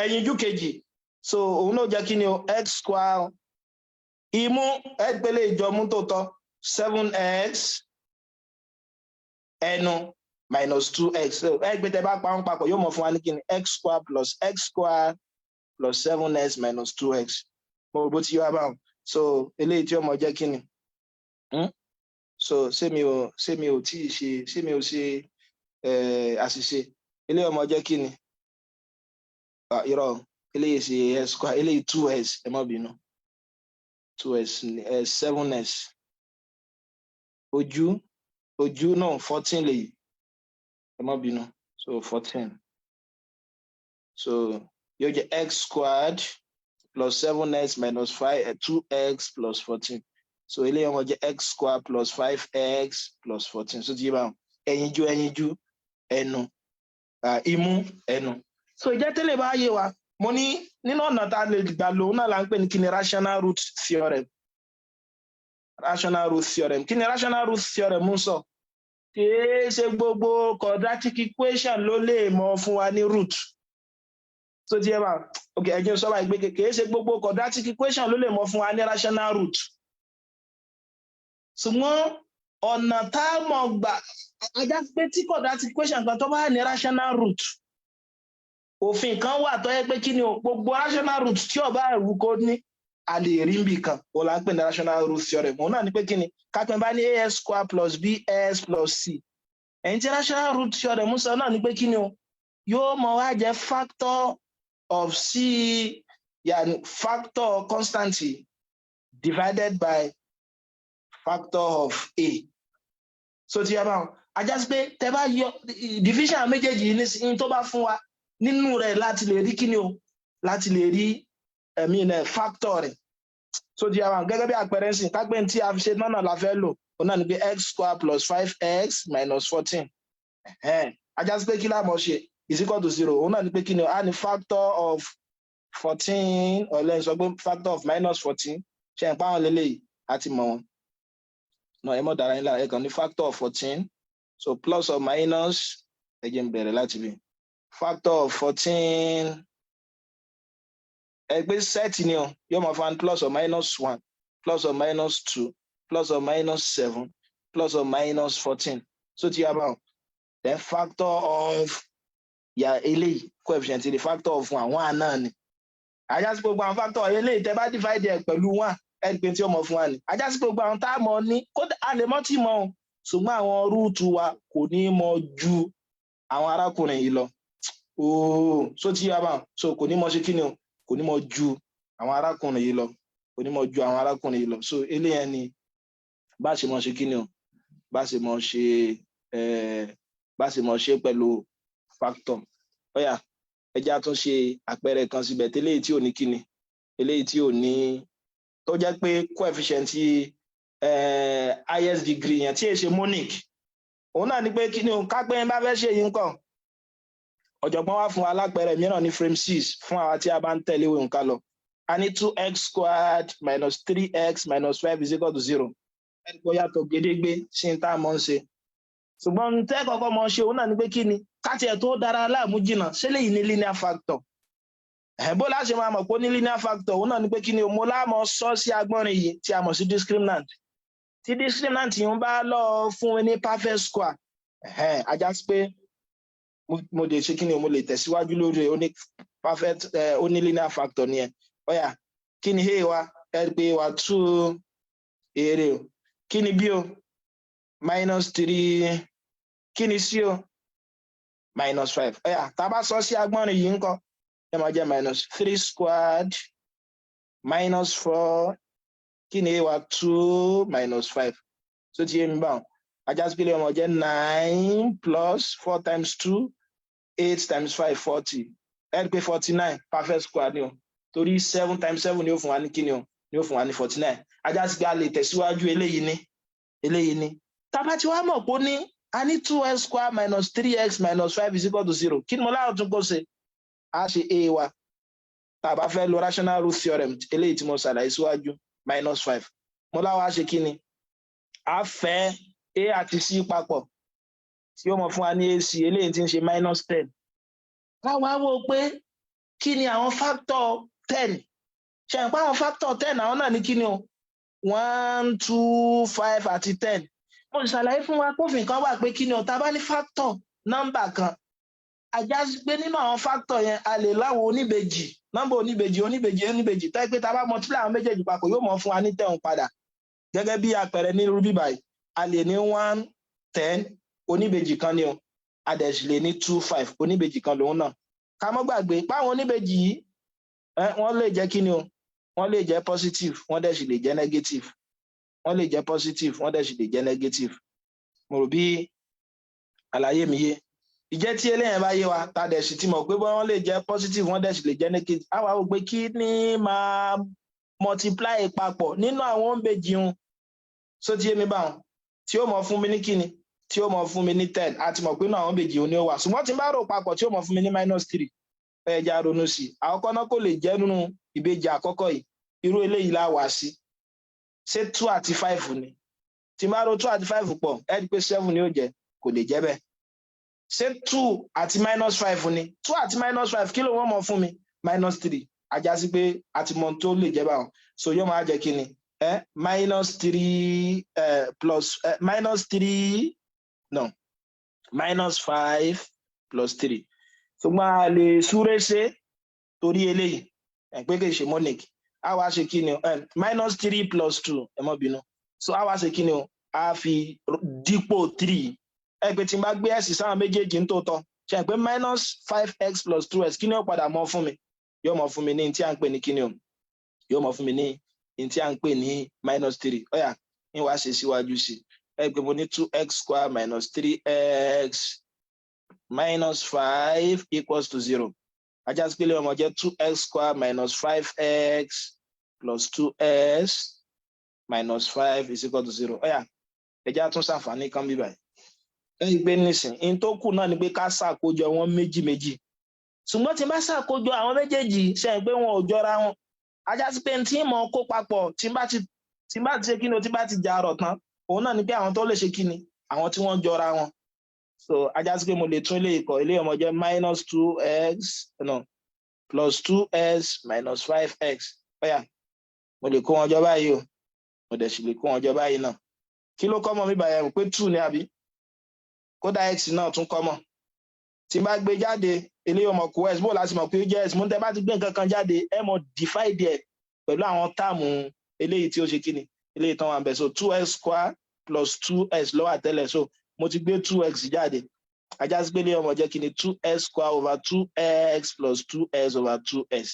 ẹyinjú kejì so òun náà jẹ́ kí ni o x squared imú ẹgbẹ́lẹ̀ ìjọmú tó tọ́ 7x ẹnu minus 2x so ẹgbẹ́ tẹ bá pa wọn papọ̀ yóò mọ̀ fún wa ní kíni x square plus x square plus 7x minus 2x mo rò bó ti yọ abáwọn so eléyìí tí ó mọ̀ jẹ́ kíni so ṣé mi ò tí ì ṣe ṣé mi ò ṣe àṣìṣe eléyìí ọmọ jẹ́ kíni irọ́ eléyìí ṣe x square eléyìí 2x ẹ má bínú 2x 7x ojú náà 14 lèyí ẹ má bínú so 14 so yóò jẹ́ x squared plus 7x minus 2x plus 14 so eléyìí ọmọ jẹ́ x squared plus 5x plus 14 so ti yé báwọn ẹyinjú ẹnu imú ẹnu so ìjẹ́ tẹ́lẹ̀ bá yé wa mo ní nínú ọ̀nà tá a lè gbà lòun náà là ń pè ní kíni rational root theorem kíni rational root theorem ń sọ kìí ṣe gbogbo quadratic equation ló lè mọ fún wa ní root so ti yẹ bá ok ẹ jẹ́ sọ báyìí pé kìí ṣe gbogbo quadratic equation ló lè mọ fún wa ní rational root ṣùgbọ́n ọ̀nà tá a mọ̀ gbà ajá pé tí quadratic equation kan tó bá ní rational root òfin kan wà tó yẹ pé kí ni o gbogbo rational root tí ó bá wù kó ní a lè rí níbì kan ó là ń pè ní rational root theorem òun náà ni pé kí ni kápẹ́ bá ní as square plus bs plus c ẹ̀yìn tí rational root theorem sọ náà ni pé kí ni o yóò mọ wá jẹ́ factor of c yàní factor constancy divided by factor of a so ti yẹ báwọn ajá sí pé tẹ bá yọ division méjèèjì ní tó bá fún wa nínú rẹ̀ láti lè rí kí ni o láti lè rí factor rẹ̀ so di àwọn gẹ́gẹ́ bí àpẹẹrẹ ńsìn ká pé tí a fi ṣe náà la fẹ́ lò òun náà ni pé x square plus 5x minus 14 ajá sí pé kí láàmú ṣe is equal to 0 òun náà ni pé kí ni a ní factor of 14 ọ̀lẹ́ sọ pé factor of minus 14 ṣe ń pa àwọn lélẹ́yìí àti mọ̀ wọn náà ẹ mọ̀ dára yín lára ẹ kàn ní factor of 14 so plus or minus ẹ jẹ́ n bẹ̀rẹ̀ láti bí factor of 14 ẹgbẹ́ set ni o yóò máa fa plus or minus 1 plus or minus 2 plus or minus 7 plus or minus 14 so ti yá báwọn then factor of ya eléyìí coefficient the factor of 1 náà ni ajá sí gbogbo àwọn factor eléyìí tẹ́ bá divide ẹ̀ pẹ̀lú 1 ẹgbẹ́ tí ó mọ̀ fún wa ni ajá sí gbogbo àwọn tá a mọ̀ ní kódà a lè mọ̀ tí mọ̀ o ṣùgbọ́n àwọn rúùtù wa kò ní mọ̀ ju àwọn arákùnrin yìí lọ ooo so ti yá báwọn so kò ní mọ̀ ṣe kí ni o kò ní mọ̀ ju àwọn arákùnrin yìí lọ kò ní mọ̀ ju àwọn arákùnrin yìí lọ so eléyẹn ni bá ṣe mọ̀ ṣe kí ni o bá ṣe mọ̀ ṣe pẹ̀lú factor ọ̀yà ẹjẹ́ tún ṣe àpẹẹrẹ kan síbẹ̀ tẹ́lẹ̀ tí ò ní kíni eléyìí tí ò ní tó jẹ́ pé coefficient highest degree yẹn tí è ṣe monic òun náà ni pé kíni o ká pé bá fẹ́ ṣe yìí nǹkan ọ̀jọ̀gbọ́n wá fún wa lápẹẹrẹ mìíràn ní frame 6 fún àwa tí a bá ń tẹ̀lé ìwé nǹkan lọ a ní 2x squared minus 3x minus 5 is equal to 0 ẹni pé ó yàtọ̀ gédégbé sí ní tá a mọ̀ ń ṣe ṣùgbọ́n tẹ́ kọ́kọ́ mọ̀ ṣe òun náà ni pé kí ni káti ẹ̀ tó dára láàmú jìnnà ṣé lèyí ní linear factor bó láṣẹ máa mọ̀ pé ó ní linear factor òun náà ni pé kí ni mo láàmọ̀ sọ sí agbọ́nrin yìí tí a mọ̀ sí discriminant tí discriminant yìí ń bá lọ fún mi ní perfect square ajá sí pé mo lè ṣe kí ni mo lè tẹ̀síwájú lórí ó ní perfect ó ní linear factor ni ẹ̀ ọ̀yà kí ni a wa ẹ pé wa 2 èrè o kí ni b o minus 3 kí ni c o minus 5 ọ̀yà tá a bá sọ sí agbọ́nrin yìí ńkọ́ ẹ máa jẹ́ minus 3 squared minus 4 kí ni a wa 2 minus 5 so ti yé mi báwọn ajá sí pé ọmọ jẹ́ 9 plus 4 times 2 8 times 5 40 ẹ pé 49 perfect square ni o torí 7 times 7 ni ó fún wa ní kíni o ni ó fún wa ní 49 ajá sí pé a lè tẹ̀síwájú eléyìí ni tá bá ti wá mọ̀ pé ó ní a ní 2x square minus 3x minus 5 is equal to 0 kí ni mo láwọn tún kó ṣe a ṣe a wa tá a bá fẹ́ lo rational root theorem eléyìí tí mo ṣàlàyé síwájú minus 5 mo láwọn a ṣe kí ni a fẹ́ a àti c papọ̀ tí ó mọ̀ fún wa ní ac eléyìí tí ń ṣe minus 10 wá wò pé kí ni àwọn factor 10 ṣe ń pa àwọn factor 10 àwọn náà ní kí ni o 1 2 5 àti 10 mo ṣàlàyé fún wa pófin kan wà pé kí ni o tá bá ní factor nọ́mbà kan ajá sí pé nínú àwọn factor yẹn a lè láwọn oníbejì nọ́mbà oníbejì tó yẹ pé tá bá multiply àwọn méjèèjì papọ̀ yóò mọ̀ fún wa ní 10 padà gẹ́gẹ́ bí àpẹẹrẹ ní rúbí báyìí a lè ní 1 10 oníbejì kan ni o a dẹ̀ sì lè ní 2 5 oníbejì kan lòun náà ká mọ́ gbàgbé páwọn oníbejì yìí wọ́n lè jẹ́ kí ni o wọ́n lè jẹ́ positive wọ́n dẹ̀ sì lè jẹ́ negative wọ́n lè jẹ́ positive wọ́n dẹ̀ sì lè jẹ́ negative mo rò bí àlàyé mi yé ìjẹ́ tí eléyẹn bá yé wa tá dẹ̀ sì ti mọ̀ pé wọ́n lè jẹ́ positive wọ́n dẹ̀ sì lè jẹ́ negative àwa wò pé kí ni máa multiply papọ̀ nínú àwọn òǹbejì un so ti yé mi báwọn tí ó mọ̀ fún mi ní kíni tí ó mọ̀ fún mi ní 10 àti mọ̀ pé náà àwọn òǹbejì un ni ó wà ṣùgbọ́n tí n bá rò papọ̀ tí ó mọ̀ fún mi ní minus 3 ẹja ronú sí àkọ́kọ́ náà kò lè jẹ́ nínú ìbejì àkọ́kọ́ yìí irú eléyìí la wà sí ṣé 2 àti 5 ni tí n bá ro 2 àti 5 pọ̀ ẹ rí pé 7 ni ó jẹ́ kò lè jẹ́ bẹ́ẹ̀ ṣé 2 àti minus 5 ni 2 àti minus 5 kí ló wọ́n mọ̀ fún mi minus 3 ajá sí pé àti mọ̀ tó lè jẹ́ báwọn so yóò máa jẹ́ kí ni minus 3 plus minus 3 no minus 5 plus 3 ṣùgbọ́n a lè súré ṣe torí eléyìí pé kì í ṣe monic a wá ṣe kí ni minus 3 plus 2 ẹ má bínú so a wá ṣe kí ni o a fi dípò 3 pé tí n bá gbé s sáwọn méjèèjì ń tó tọ́ ṣe pé minus 5x plus 2x kí ni ó padà mọ́ fún mi yóò mọ́ fún mi ní tí a ń pè ní kí ni o yóò mọ́ fún mi ní tí a ń pè ní minus 3 ọ̀yà ní wàá ṣe síwájú sí pé mo ní 2x square minus 3x minus 5 equals to 0 ajá sí pé lè ọmọ jẹ́ 2x square minus 5x plus 2s minus 5 is equal to 0. Ó yá, ẹ jẹ́ á tún ṣàǹfààní kan bí báyìí. Ẹ̀yin pé nísìn, in tó kù náà ni pé ká ṣàkójọ wọn méjì méjì. Ṣùgbọ́n tí n bá ṣàkójọ àwọn méjèèjì ṣe pé wọn ò jọra wọn. Ajá sí pé tí mo kó papọ̀ tí n bá ti ṣe kíni o tí bá ti jà rọ̀ tán, òun náà ni pé àwọn tó lè ṣe kíni, àwọn tí wọ́n jọra wọn. So ajá sí pé mo lè tún ilé ìkọ́, ilé ọmọ jẹ́ minus 2x plus 2s minus 5x. Ó yá, mo lè kó wọn jọ báyìí o, mo dẹ̀ sì lè kó wọn jọ báyìí náà. Kí ló kọ́mọ mi báyìí pé 2 ni àbí? Kódà x náà tún kọ́mọ. Tí n bá gbé jáde, eléyìí ọmọ kó s, bó láti mọ̀ pé ó jẹ́ s, mo ń tẹ́ bá ti gbé nǹkan kan jáde, ẹ mọ̀ divide ẹ̀ pẹ̀lú àwọn táàmù eléyìí tí ó ṣe kíni, eléyìí tán wà ń bẹ̀. So 2s square plus 2s ló wà tẹ́lẹ̀. So mo ti gbé 2x jáde. Ajá sí pé eléyìí ọmọ jẹ́ kíni 2s square over 2x plus 2s over 2s.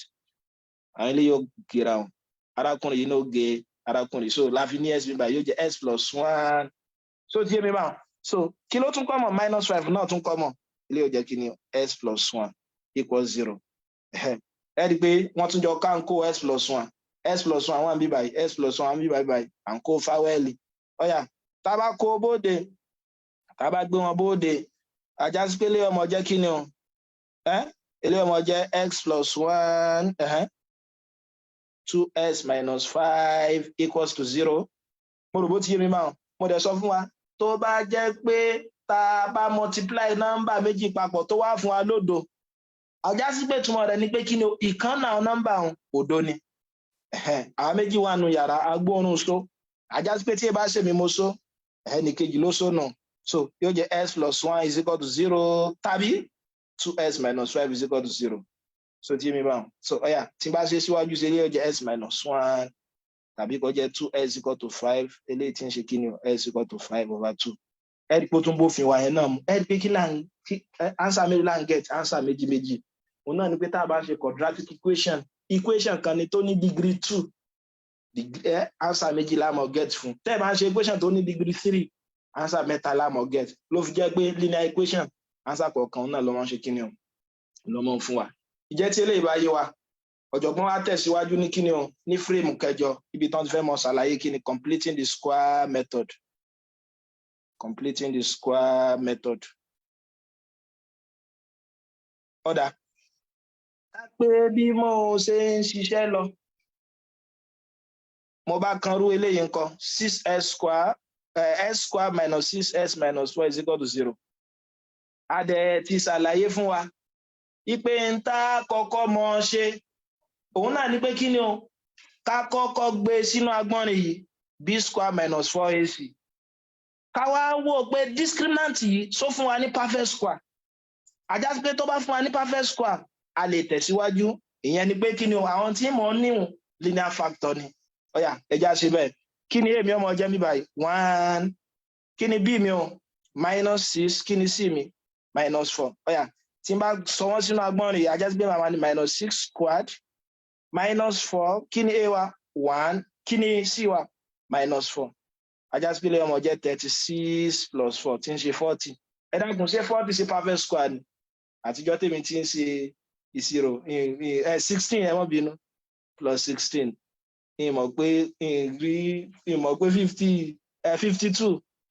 Àwọn eléyìí yóò gera wọn. Arákùnrin yìí náà gé arákùnrin. So láfi ní s bíbá yóò jẹ́ s plus 1. So ti yé mi báwọn. So kí ló tún kọ́mọ? Minus 5 náà tún kọ́mọ. Eléyìí yóò jẹ́ kíni s plus 1 equals 0. Ẹ rí i pé wọ́n tún jọ ká ń kó s plus 1. S plus 1 wà ń bí báyìí, s plus 1 wà ń bí báyìí, à ń kó fáwẹ́lì. Ó yá, tá a bá kó bóde, tá a bá gbé wọn bóde, ajá sí pé eléyìí ọmọ jẹ́ kíni o? Eléyìí ọmọ jẹ́ x plus 1, 2s minus 5 equals to 0. Mo rò bó ti yé mi máa. Mo dẹ̀ sọ fún wa, tó bá jẹ́ pé tá a bá multiply nọ́mbà méjì papọ̀ tó wá fún wa lódo, ajá sí pé túmọ̀ rẹ̀ ni pé kíni o? Ìkan náà nọ́mbà òun òdo ni. Àwọn méjì wà nù yàrá agbóòrùn so. Ajá sí pé tí ẹ bá ṣe mi mo so, ẹnìkejì ló so náà. So yóò jẹ́ s plus 1 is equal to 0 tàbí 2s minus 5 is equal to 0. So tí mi bá. So ó yá, tí n bá ṣe síwájú sí eléyìí yóò jẹ́ s minus 1 tàbí kó jẹ́ 2s equal to 5. Eléyìí tí ń ṣe kíni o? S equal to 5 over 2. Ẹ rí i pé ó tún bófin wa yẹn náà mu. Ẹ rí i pé answer méjì là ń get, answer méjì méjì. Òun náà ni pé tá a bá ṣe quadratic equation kan ni tó ní degree 2. Answer méjì la mọ̀ get fún. Tẹ́ ẹ bá ń ṣe equation tó ní degree 3, answer mẹ́ta la mọ̀ get. Ló fi jẹ́ pé linear equation, answer kọ̀ọ̀kan náà ló máa ń ṣe kíni o? Ló máa ń fún wa. Ìjẹ́ tí eléyìí bá yé wa, ọ̀jọ̀gbọ́n wa tẹ̀síwájú ní kíni o? Ní frame kẹjọ, ibi tán ti fẹ́ mọ̀ ṣàlàyé kíni completing the square method. Completing the square method. Ọ̀dà. Ká pé bí mo ṣe ń ṣiṣẹ́ lọ, mo bá kan rú eléyìí ńkọ́ 6s square s square minus 6s minus 4 is equal to 0. A dẹ̀ ti ṣàlàyé fún wa ipe ń tá kọ́kọ́ mọ̀ ṣe òun náà ni pé kí ni o? Ká kọ́kọ́ gbé sínú agbọ́nrin yìí b square minus 4ac. Ká wá wò pé discriminant yìí só fún wa ní perfect square. Ajá sí pé tó bá fún wa ní perfect square, a lè tẹ̀síwájú. Ìyẹn ni pé kí ni o? Àwọn tí mò ń níwọ̀n linear factor ni. Ó yá, ẹ já ṣe bẹ́ẹ̀. Kí ni èmi ọmọ jẹ́ mi báyìí? 1. Kí ni b mi o? Minus 6. Kí ni c mi? Minus 4. Ó yá, tí n bá sọ wọ́n sínú agbọ́nrin, ajá sí pé màmá ni minus 6 squared minus 4. Kí ni a wa? 1. Kí ni c wa? Minus 4. Ajá sí pé ilé ọmọ jẹ́ 36 plus 4 tí ń ṣe 40. Ẹ dákun ṣe 40 sí perfect square ni? Àtijọ́ tèmi tí ń ṣe ìṣirò 16 ẹ mọ́ bínú plus 16. Ìmọ̀ pé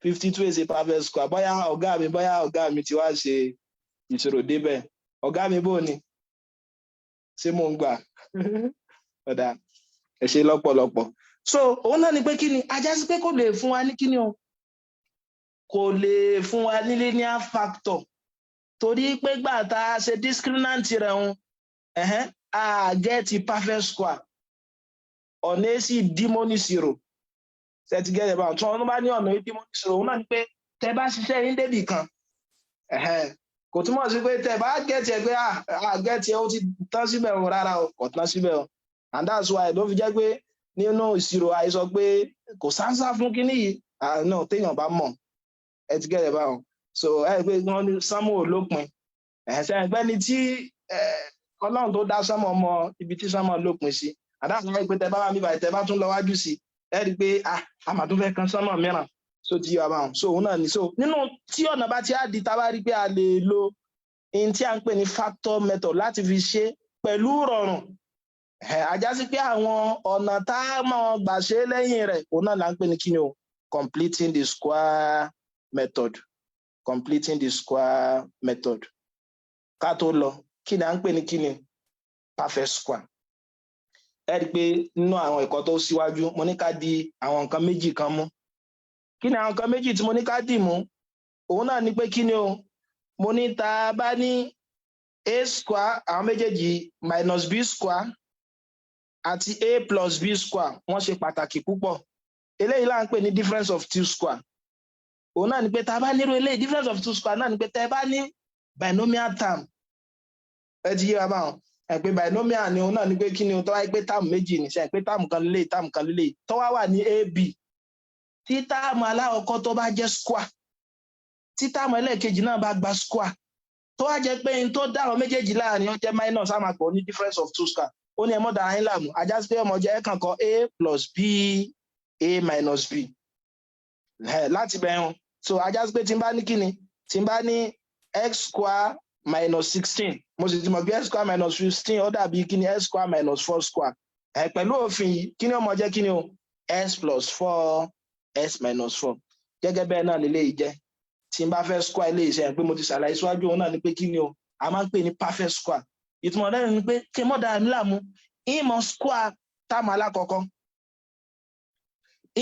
52 is a perfect square. Bóyá ọ̀gá mi ti wá ṣe ìṣirò débẹ̀. Ọ̀gá mi bò ni? Ṣé mò ń gbà? Ọ̀dà, ẹ ṣe lọ́pọ̀lọpọ̀. So òun náà ni pé kí ni? Ajá sí pé kò lè fún wa ní kí ni o? Kò lè fún wa ní linear factor. Torí pé gbà tá a ṣe discriminant rẹ̀ ń a get perfect square. Ọ̀nà èsì dímọ́nì 0. Ṣé ti gẹ́gẹ́ bá wọn? Tí wọ́n bá ní ọ̀nà dímọ́nì 0, òun náà ni pé tẹ bá ṣiṣẹ́ yín débì kan. Kò túmọ̀ sí pé tẹ bá get ẹ pé get ẹ ó ti tán síbẹ̀ o rárá o, kò tán síbẹ̀ o. And that's why ló fi jẹ́ pé nínú ìṣirò àìsọ pé kò sáńsá fún kíní yìí. Náà téèyàn bá mọ̀. Ẹ ti gẹ́gẹ́ bá wọn. So ẹ pé wọ́n ní sánmọ̀ lópin. Ṣé ẹgbẹ́ ni tí Ọlọ́run tó dá sánmọ̀ mọ ibi tí sánmọ̀ lópin sí. Àdáhùn pé tẹ bá wà níbàyí tẹ bá tún lọ wájú sí, ẹ rí i pé a mà tún fẹ́ kan sánmọ̀ mìíràn. So ti yọ àbáwọn. So òun náà ni. So nínú tí ọ̀nà bá ti á di tá a bá rí i pé a lè lo in tí a ń pè ní factor method láti fi ṣe pẹ̀lú rọrùn. ajá sí pé àwọn ọ̀nà tá a mọ̀ gbà ṣe lẹ́yìn rẹ̀ òun náà là ń pè ní kíni o completing the square method completing the square method ká tó lọ kí ni à ń pè ní kíni perfect square ẹ rí i pé nínú àwọn ẹ̀kọ́ tó síwájú mo ní ká di àwọn nǹkan méjì kan mú kí ni àwọn nǹkan méjì tí mo ní ká dì mú òun náà ni pé kíni o mo ní tá a bá ní a square àwọn méjèèjì minus b square àti a plus b square wọ́n ṣe pàtàkì púpọ̀ eléyìí là ń pè ní difference of two square òun náà ni pé tá a bá nírò eléyìí difference of two square náà ni pé tá a bá ní binomial term ẹ ti yé wa báwọn ẹ pé binomial ni òun náà ni pé kí ni o tó wáyé pé term méjì ní sẹ́yìn pé term kan lélẹ̀ term kan lélẹ̀ tó wá wà ní ab tí term alákọ̀ọ́kọ́ tó bá jẹ́ square tí term ẹlẹ́ẹ̀kejì náà bá gba square tó wá jẹ́ pé n tó dá àwọn méjèèjì láàrin ó jẹ́ minus á máa pọ̀ ní difference of two square ó ní ẹ mọ́ dára yín láàmú ajá sí pé ọmọ jẹ́ ẹ̀kan kan a plus b a minus b láti bẹ̀rẹ̀ so ajá sí pé tí n bá ní kíni tí n bá ní x square minus 16 mo sì ti mọ̀ bí x square minus 15 ó dàbí kíni x square minus 4 square pẹ̀lú òfin yìí kíni ọmọ jẹ́ kíni o x plus 4 x minus 4 gẹ́gẹ́ bẹ́ẹ̀ náà nílé yìí jẹ́ tí n bá fẹ́ square ilé iṣẹ́ pé mo ti ṣàlàyé síwájú òun náà ni pé kíni o a máa ń pè ní perfect square ìtumọ̀ rẹ̀ ni pé kí mọ́ dára mi láàmú ìmọ̀ square táàmù alákọ̀ọ́kọ́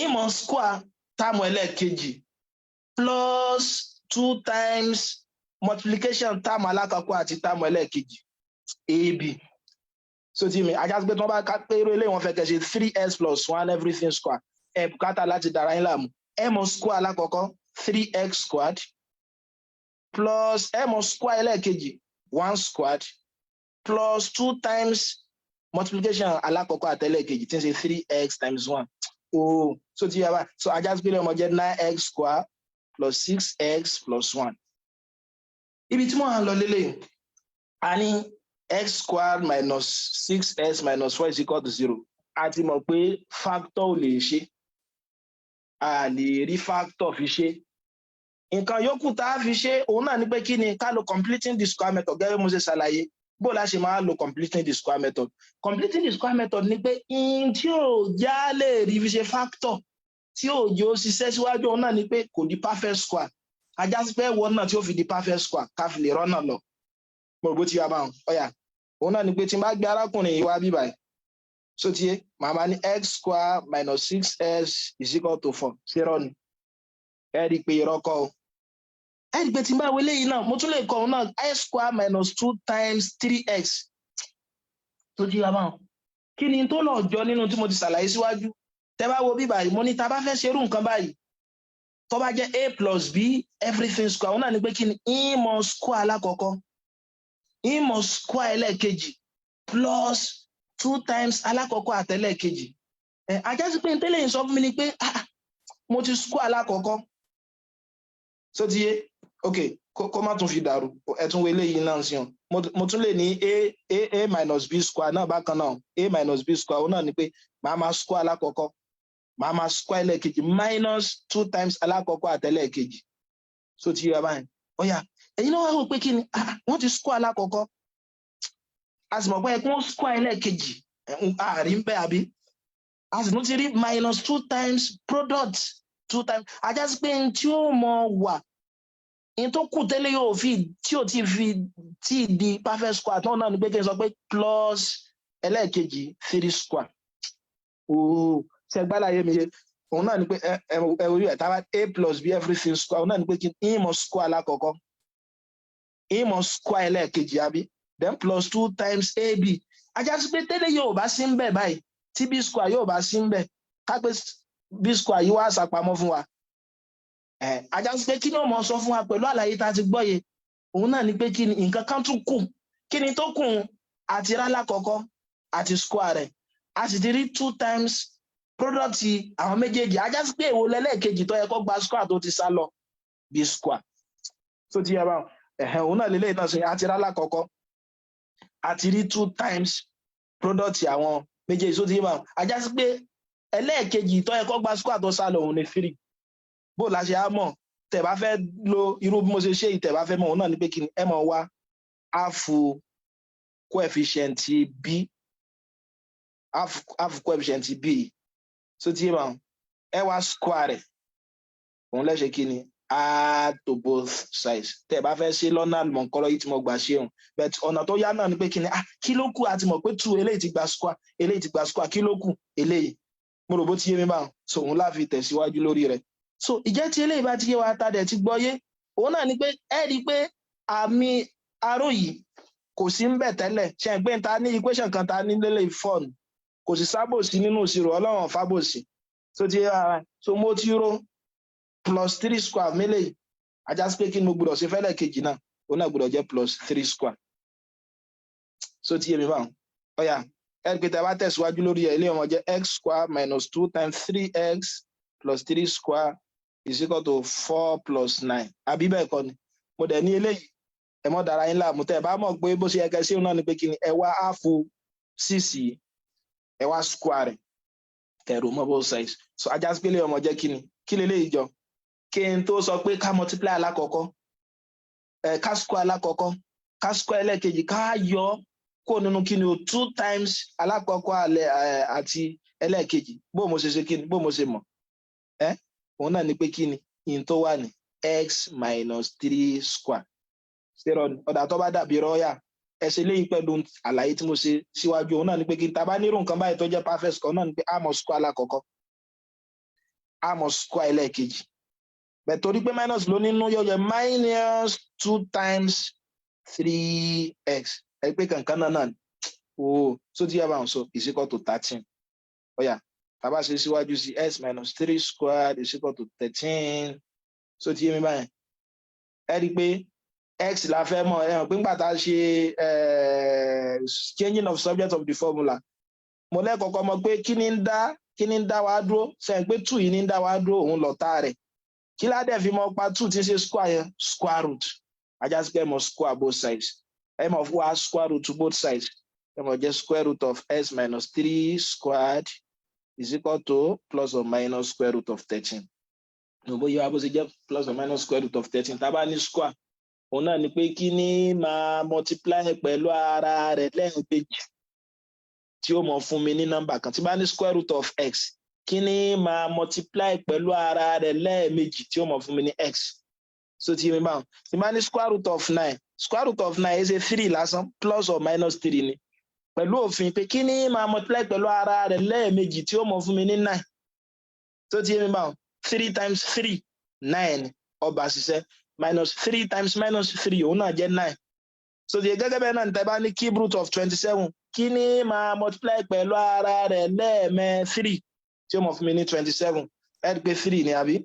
ìmọ̀ square táàmù ẹlẹ́ẹ̀kejì plus 2 times multiplication táàmù alákọ̀ọ́kọ́ àti táàmù ẹlẹ́ẹ̀kejì ab so tí mi ajá pé tí wọ́n bá ká pé eré ilé wọn fẹ́ kẹ́ ṣe 3x plus 1 everything square ẹ bùkátà láti dára yín láàmú mọ̀ square alákọ̀ọ́kọ́ 3x squared plus mọ̀ square ẹlẹ́ẹ̀kejì 1 squared plus 2 times multiplication alákọ̀ọ́kọ́ àtẹlẹ́ẹ̀kejì tí ń ṣe 3x times 1 oh so tí yàrá so ajá sí pé ọmọ jẹ́ 9x square plus 6x plus 1 ibi tí wọ́n á lọ lélẹ̀ a ní x square minus 6x minus 4 is equal to 0 a ti mọ̀ pé factor ò lè ṣe a lè rí factor fi ṣe nǹkan yòókù tá a fi ṣe òun náà ní pé kí ni ká lo completing the square method gẹ́gẹ́ bí mo ṣe ṣàlàyé bó la ṣe máa lo completing the square method completing the square method ni pé in tí ò já lè rí fi ṣe factor tí ò jẹ́ ó ṣiṣẹ́ síwájú òun náà ni pé kò di perfect square ajá sí pé ẹ̀wọ̀n náà tí ó fi di perfect square ká fi lè rọ́nà lọ mo rò bó ti yá báwọn ọ̀yà òun náà ni pé tí n bá gbé arákùnrin yìí wá bí báyìí so tiye màmá ní x square minus 6x is equal to 4 ṣé rọ́ ni ẹ rí i pé irọ́ kọ́ o ẹ rí i pé tí n bá wọlé yìí náà mo tún lè kọ òun náà x square minus 2 times 3x tó jí wa báwọn kí ni tó lọ jọ nínú tí mo ti ṣàlàyé síwájú tẹ bá wo bí báyìí mo ní ta bá fẹ́ ṣerú nǹkan báyìí tó bá jẹ́ a plus b everything square òun náà ni pé kí ni ìmọ̀ square alákọ̀ọ́kọ́ ìmọ̀ square ẹlẹ́ẹ̀kejì plus 2 times alákọ̀ọ́kọ́ àtẹlẹ́ẹ̀kejì ajá sí pé tẹ́lẹ̀ yìí sọ fún mi ni pé mo ti square alákọ̀ọ́kọ́ so ti yé ok kó má tún fi dàrú ẹ̀tún wo eléyìí náà sí ọ mo tún lè ní a minus b square náà bákan náà a minus b square òun náà ni pé màá máa square alákọ̀ọ́kọ́ màá máa square ẹlẹ́ẹ̀kejì minus 2 times alákọ̀ọ́kọ́ àtẹlẹ́ẹ̀kejì so ti yé wa báyìí ó yá ẹ̀yin náà wá wò pé kí ni wọ́n ti square alákọ̀ọ́kọ́ a sì mọ̀ pé ẹkún square ẹlẹ́ẹ̀kejì àárín ń bẹ́ àbí a sì tún ti rí minus 2 times product 2 times ajá sí pé tí ó mọ wà in tó kù tẹ́lẹ̀ yóò fi tí ò ti fi tí di perfect square tó náà ni pé kí n sọ pé plus ẹlẹ́ẹ̀kejì 3 square ooo ṣe gbálàyé mi yé òun náà ni pé ẹ orí ẹ̀ táwa a plus b everything square òun náà ni pé kí n ìmọ̀ square alákọ̀ọ́kọ́ ìmọ̀ square ẹlẹ́ẹ̀kejì àbí then plus 2 times ab ajá sí pé tẹ́lẹ̀ yóò bá sí ń bẹ̀ báyìí tí b square yóò bá sí ń bẹ̀ ká pé b square yìí wá ṣàpamọ́ fún wa ajá sí pé kí ni ó mọ̀ sọ fún wa pẹ̀lú àlàyé tá a ti gbọ́ yé òun náà ni pé kí ni nǹkan kan tún kù kí ni tó kù àti rálá kọ̀ọ̀kọ́ àti square rẹ̀ a sì ti rí 2 times product àwọn méjèèjì ajá sí pé èwo lẹ́lẹ́ẹ̀kejì tó yẹ kó gba square tó ti sá lọ b square tó ti yẹ báwọn òun náà lélẹ́yìn náà sọ àti rálá kọ̀ọ̀kọ́ àti rí 2 times product àwọn méjèèjì tó ti yẹ báwọn ajá sí pé ẹlẹ́ẹ̀kejì tó yẹ kó gba square tó sá lọ òun ni 3 bó la ṣe á mọ̀ tẹ́ bá fẹ́ lo irú bí mo ṣe ṣe ìtẹ́ bá fẹ́ mọ̀ òun náà ni pé kí ni ẹ mọ̀ wá áàfù coefficient b half coefficient b so ti ba ẹ wá square rẹ̀ òun lẹ ṣe kíni add to both sides tẹ́ bá fẹ́ ṣe lọ́nà àlùmọ̀kọ́rọ́ yìí tí mo gbà ṣe hùn but ọ̀nà tó yá náà ni pé kíni kí ló kù àti mọ̀ pé 2 eléyìí ti gba square eléyìí ti gba square kí ló kù eléyìí mo rò bó ti yé mi báwọn so òun láfi tẹ̀síwájú lórí rẹ̀ so ìjẹ́ tí eléyìí bá ti yé wa ta dẹ̀ ti gbọ́ yé òun náà ni pé ẹ rí i pé àmì arrow yìí kò sí ń bẹ̀ tẹ́lẹ̀ ṣe ń gbé ta ní equation kan ta ní lélẹ̀ fọ́ọ̀nù kò sì sábòsí nínú ìṣirò ọlọ́run fábòsí so ti yé ara so mo ti ro plus 3 square mélèyìí ajá sí pé kí ni mo gbọ́dọ̀ ṣe fẹ́lẹ̀ kejì náà òun náà gbọ́dọ̀ jẹ́ plus 3 square so ti yé mi báwọn ọ̀yà ẹ rí i pé tẹ́ bá tẹ̀síwájú lórí ẹ̀ ilé ọmọ jẹ́ x square minus 2 times 3x plus 3 square is equal to 4 plus 9 àbí bẹ́ẹ̀ kọ́ ni mo dẹ̀ ní eléyìí ẹ mọ́ dára yín láàmú tẹ́ ẹ bá mọ̀ pé bó ṣe yẹ kẹ́ sí òun náà ni pé kí ni ẹ wá áàfù 6 ẹ wá square rẹ̀ kẹrù mọ́ both sides so ajá sí pé ilé ọmọ jẹ́ kí ni kí leléyìí jọ kí n tó sọ pé ká multiply alákọ̀ọ́kọ́ ká square alákọ̀ọ́kọ́ ká square ẹlẹ́ẹ̀kejì ká yọ kó nínú kí ni o 2 times alákọ̀ọ́kọ́ àti ẹlẹ́ẹ̀kejì bó mo ṣe ṣe kí ni bó mo ṣe mọ̀ òun náà ni pé kí ni in tó wà ní x minus 3 square ṣèrọ ọ̀dà tó bá dàbí rọ́ọ̀yà ẹsẹ̀ léyìí pẹ̀lú àlàyé tí mo ṣe síwájú òun náà ni pé kí n ta bá nírú nǹkan báyìí tó jẹ́ perfect square náà ni pé a mọ̀ square alákọ̀ọ́kọ́ a mọ̀ square ẹlẹ́ẹ̀kejì bẹ́ẹ̀ torí pé minus ló nínú yóò jẹ́ minus 2 times 3x ẹ pé kankan náà ni so tí yà bá ń sọ is equal to 13 ọ̀yà tàbá ṣe síwájú sí x minus 3 squared is equal to 13 so tí yé mi báyìí ẹ rí i pé x la fẹ́ mọ̀ ẹ hàn pé nígbà tá a ṣe changing of subject of the formula mo lẹ́kọ̀ọ́kọ́ mọ̀ pé kí ni ń dá wa dúró sẹ́yìn pé 2 yìí ní ń dá wa dúró òun lọ̀tá rẹ̀ kí ládẹ̀ fi mọ̀ pa 2 tí ń ṣe square yẹn square root ajá sí pé ẹ mọ̀ square both sides ẹ mọ̀ fún wa square root to both sides ẹ mọ̀ jẹ́ square root of x minus 3 squared is equal to plus or minus square root of 13 òbó yìí wá bó ṣe jẹ́ plus or minus square root of 13 tá a bá ní square òun náà ni pé kí ni máa multiply pẹ̀lú ara rẹ̀ lẹ́ẹ̀mejì tí ó mọ̀ fún mi ní nọ́mbà kan tí bá ní square root of x kí ni máa multiply pẹ̀lú ara rẹ̀ lẹ́ẹ̀mejì tí ó mọ̀ fún mi ní x so tí mi báwọn tí bá ní square root of 9 square root of 9 is a 3 lásán plus or minus 3 ni pẹ̀lú òfin pé kí ni máa multiply pẹ̀lú ara rẹ̀ lẹ́ẹ̀mejì tí ó mọ̀ fún mi ní 9 so tí mi báwọn 3 times 3 9 ọba ṣiṣẹ́ minus 3 times minus 3 òun náà jẹ́ 9 so the gẹ́gẹ́ bẹ́ẹ̀ náà ní tẹ́bá ní cube root of 27 kí ni máa multiply pẹ̀lú ara rẹ̀ lẹ́ẹ̀mẹ́ 3 tí ó mọ̀ fún mi ní 27 ẹ rí pé 3 ni àbí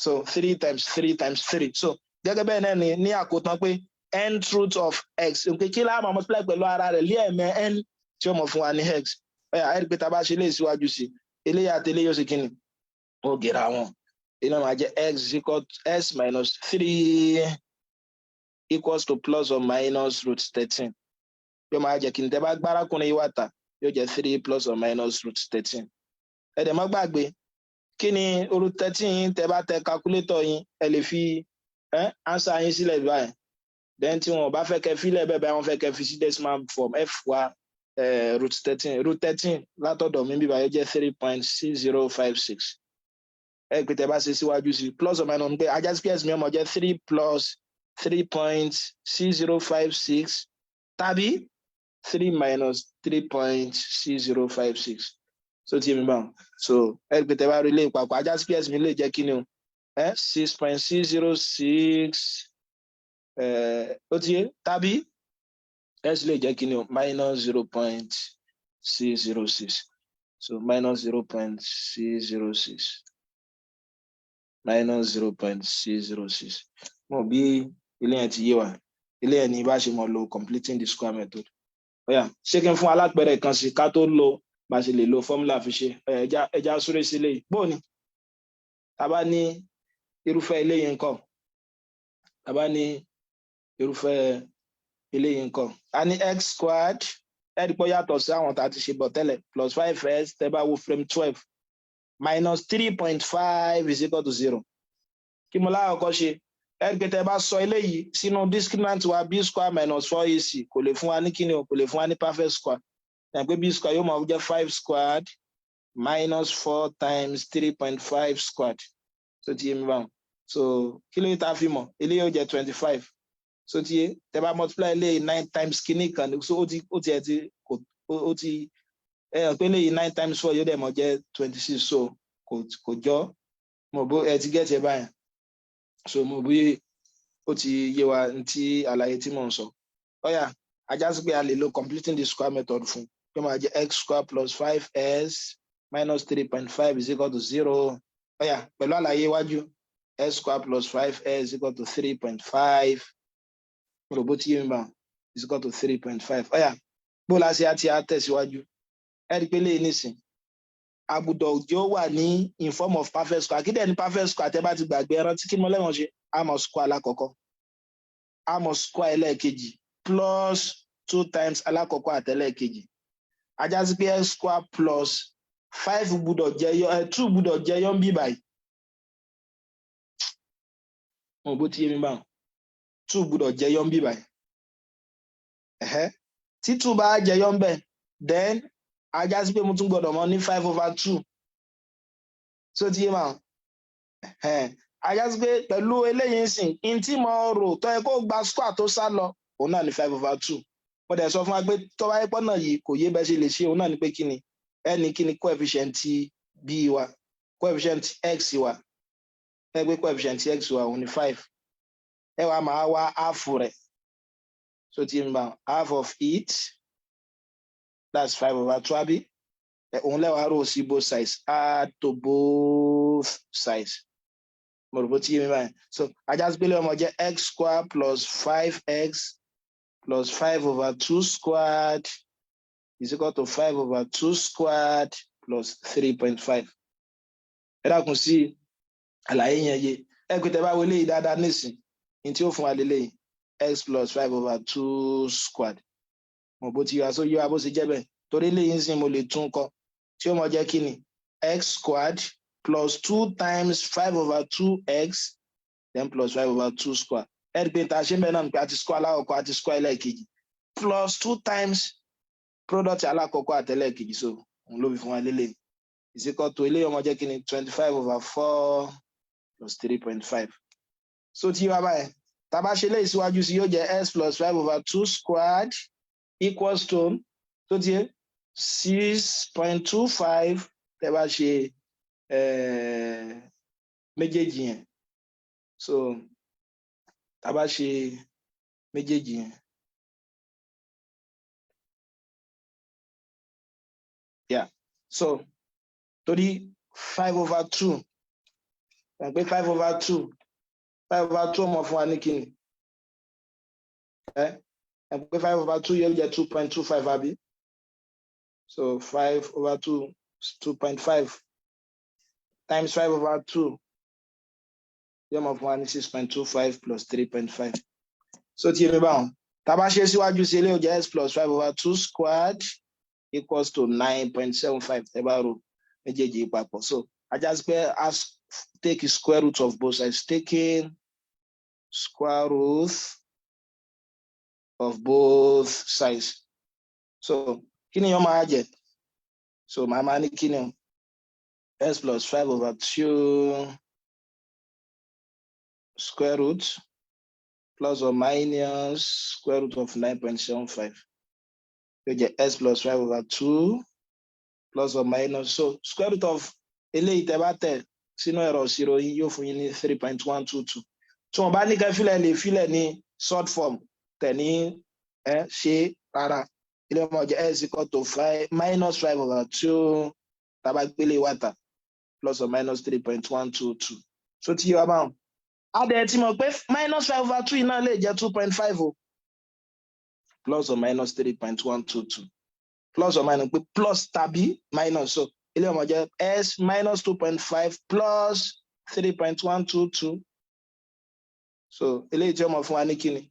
so 3 times 3 times 3 so gẹ́gẹ́ bẹ́ẹ̀ náà ní àkótán pé n root of x pé kí láà máa multiply pẹ̀lú ara rẹ̀ lẹ́ẹ̀mẹ́ n tí ó mọ̀ fún wa ní x ẹ rí pé tá a bá ṣe lè síwájú sí eléyà àti eléyà ó sì kí ni ó gèrà wọn iná máa jẹ́ x equal x minus 3 equals to plus or minus root 13 yóò máa jẹ́ kí n tẹ́ bá gbárakùnrin yìí wà tà yóò jẹ́ 3 plus or minus root 13 ẹ̀dẹ̀ má gbàgbé kí ni root 13 tẹ́ bá tẹ calculator yín ẹ lè fi answer yín sílẹ̀ báyìí then tí wọn bá fẹ́ kẹ́ fílẹ̀ bẹ́ẹ̀ báyìí wọ́n fẹ́ kẹ́ fi sí decimal form f wá root 13 látọ̀dọ̀ mi bíbá yóò jẹ́ 3.6056 ẹ pé tẹ́ bá ṣe síwájú sí plus or minus pé ajá sí ps mi ọmọ jẹ́ 3 plus 3.6056 tàbí 3 minus 3.6056 so tí mi bá so ẹ pé tẹ́ bá rí ilé ìpapọ̀ ajá sí ps mi lè jẹ́ kí ni o 6.606 ó ti yé tàbí s lè jẹ́ kí ni o minus 0.606 so minus 0.606 minus 0.606 mo bí ilé yẹn ti yé wa ilé yẹn ní bá ṣe mọ̀ lo completing the square method ọ̀yà ṣé kí n fún alápẹ̀rẹ̀ kan sí ká tó lo bá ṣe lè lo formula fi ṣe ẹja súré sí ilé yìí bó ni tá bá ní irúfẹ́ ilé yìí ńkọ́ tá bá ní irúfẹ́ ilé yìí ńkọ́ a ní x squared ẹ̀ẹ́dìpọ̀ yàtọ̀ sí àwọn tá a ti ṣe bọ̀ tẹ́lẹ̀ plus 5s tẹ́ bá wo frame 12 minus 3.5 is equal to 0 kí mo láàkọ́ ṣe ẹ̀ẹ́dìpọ̀ tẹ́ bá sọ eléyìí sínú discriminant wa b square minus 4ac kò lè fún wa ní kíni o kò lè fún wa ní perfect square ẹ̀ pé b square yóò máa jẹ́ 5 squared minus 4 times 3.5 squared so ti yé mi báwọn so kí ló yẹ tá a fi mọ̀ eléyìí yóò jẹ́ 25 so ti yé tẹ́ bá multiply eléyìí 9 times kíní kan so ó ti ẹ̀ pé eléyìí 9 times 4 yóò dẹ̀ mọ̀ jẹ́ 26 so kò jọ mo bó ẹ ti get ẹ báyìí so mo bí ó ti yé wa ntí àlàyé tí mò ń sọ ọyà ajá sí pé a lè lo completing the square method fún yóò máa jẹ́ x square plus 5s minus 3.5 is equal to 0 ọyà pẹ̀lú àlàyé iwájú x square plus 5s is equal to 3.5 mo rò bó ti yé mi bá is equal to 3.5 ọyà bó la ṣe àti àtẹ̀síwájú ẹ rí i pé lè nísìn àbùdọ̀ òjò wà ní in form of perfect square kí dẹ̀ ní perfect square tẹ́ bá ti gbàgbé ẹran tí kí ni mo lẹ́wọ̀n ṣe a mọ̀ square alákọ̀ọ́kọ́ a mọ̀ square ẹlẹ́ẹ̀kejì plus 2 times alákọ̀ọ́kọ́ àtẹlẹ́ẹ̀kejì ajá sí pé x square plus 5 gbúdọ̀ jẹyọ 2 gbúdọ̀ jẹyọ ń bí báyìí mo bó ti yé mi báwọn 2 gbúdọ̀ jẹyọ ń bí báyìí tí 2 bá jẹyọ ń bẹ̀ then ajá sí pé mo tún gbọ́dọ̀ mọ̀ ní 5/2 so ti yé báwọn ajá sí pé pẹ̀lú eléyìí sìn in tí mo rò tó yẹ kó gba square tó sá lọ òun náà ní 5/2 mo dẹ̀ sọ fún wa pé tó bá yẹ pọ́nà yìí kò yé bẹ́ẹ̀ ṣe lè ṣe òun náà ní pé kí ni ẹni kí ni coefficient b wa coefficient x wa ẹ gbé coefficient x wa òun ní 5 ẹ wàá máa wá half rẹ̀ so ti yé mi báwọn half of it that's 5/2 àbí òun lẹ́wàá rò sí both sides add to both sides mo rò bó ti yé mi báyìí so ajá sí pé lè ọmọ jẹ́ x square plus 5x plus 5/2 squared is equal to 5/2 squared plus 3.5 ẹ dákun sí àlàyé yẹn yé ẹ pé tẹ́ bá wọlé yìí dáadáa nísìn ní tí ó fún wa lélẹ́yìn x plus 5/2 squared mo bó ti yọ aṣọ yọ abó ṣe jẹ́ bẹ́ẹ̀ torí lẹ́yìn sìn mo lè tún kọ tí ó mọ jẹ́ kí ni x squared plus 2 times 5/2x then plus 5/2 square ẹ rí pé ta ṣe ń bẹ náà nípa àti square alákọ̀ọ́kọ́ àti square ẹlẹ́ẹ̀kejì plus 2 times product alákọ̀ọ́kọ́ àtẹlẹ́ẹ̀kejì so òun ló fi fún wa lélẹ̀ is equal to eléyìí ọmọ jẹ́ kí ni 25/4 plus 3.5 so tí wá báyìí tá a bá ṣe léyìí síwájú sí yóò jẹ́ x plus 5/2 squared equals to tó ti yé 6.25 tẹ́ bá ṣe méjèèjì yẹn so tá a bá ṣe méjèèjì yẹn yeah so torí 5/2 ẹ̀ pé 5/2 ọmọ fún wa ní kíni ẹ̀ pé 5/2 yóò jẹ́ 2.25 àbí so 5/2 2.5 times 5/2 yóò mọ̀ fún wa ní 6.25 plus 3.5 so tí èmi báwọn tá a bá ṣe síwájú sí ilé ó jẹ́ x plus 5/2 squared equals to 9.75 ẹ bá ro méjèèjì papọ̀ so ajá sí pé take square root of both sides taking square root of both sides so kí ni yóò máa jẹ so màá máa ní kí ni x plus 5/2 square root plus or minus square root of 9.75 yóò jẹ x plus 5/2 plus or minus so square root of eléyìí tẹ́ bá tẹ̀ sínú ẹ̀rọ ìṣirò yín yóò fún yín ní 3.122 tí wọ́n bá ní kẹ́ fílẹ̀ lè fílẹ̀ ní short form tẹ̀ ní ṣe rárá ilé ọmọ jẹ́ x equal to 5 minus 5/2 tàbá gbélé wàtà plus or minus 3.122 so tí yóò bá wọn adẹ̀ tí mo pé minus 5/2 iná lè jẹ́ 2.5 o plus or minus 3.122 plus or minus pé plus tàbí minus so ilé ọmọ jẹ́ s minus 2.5 plus 3.122 so eléyìí tí ọmọ fún wa ní kíni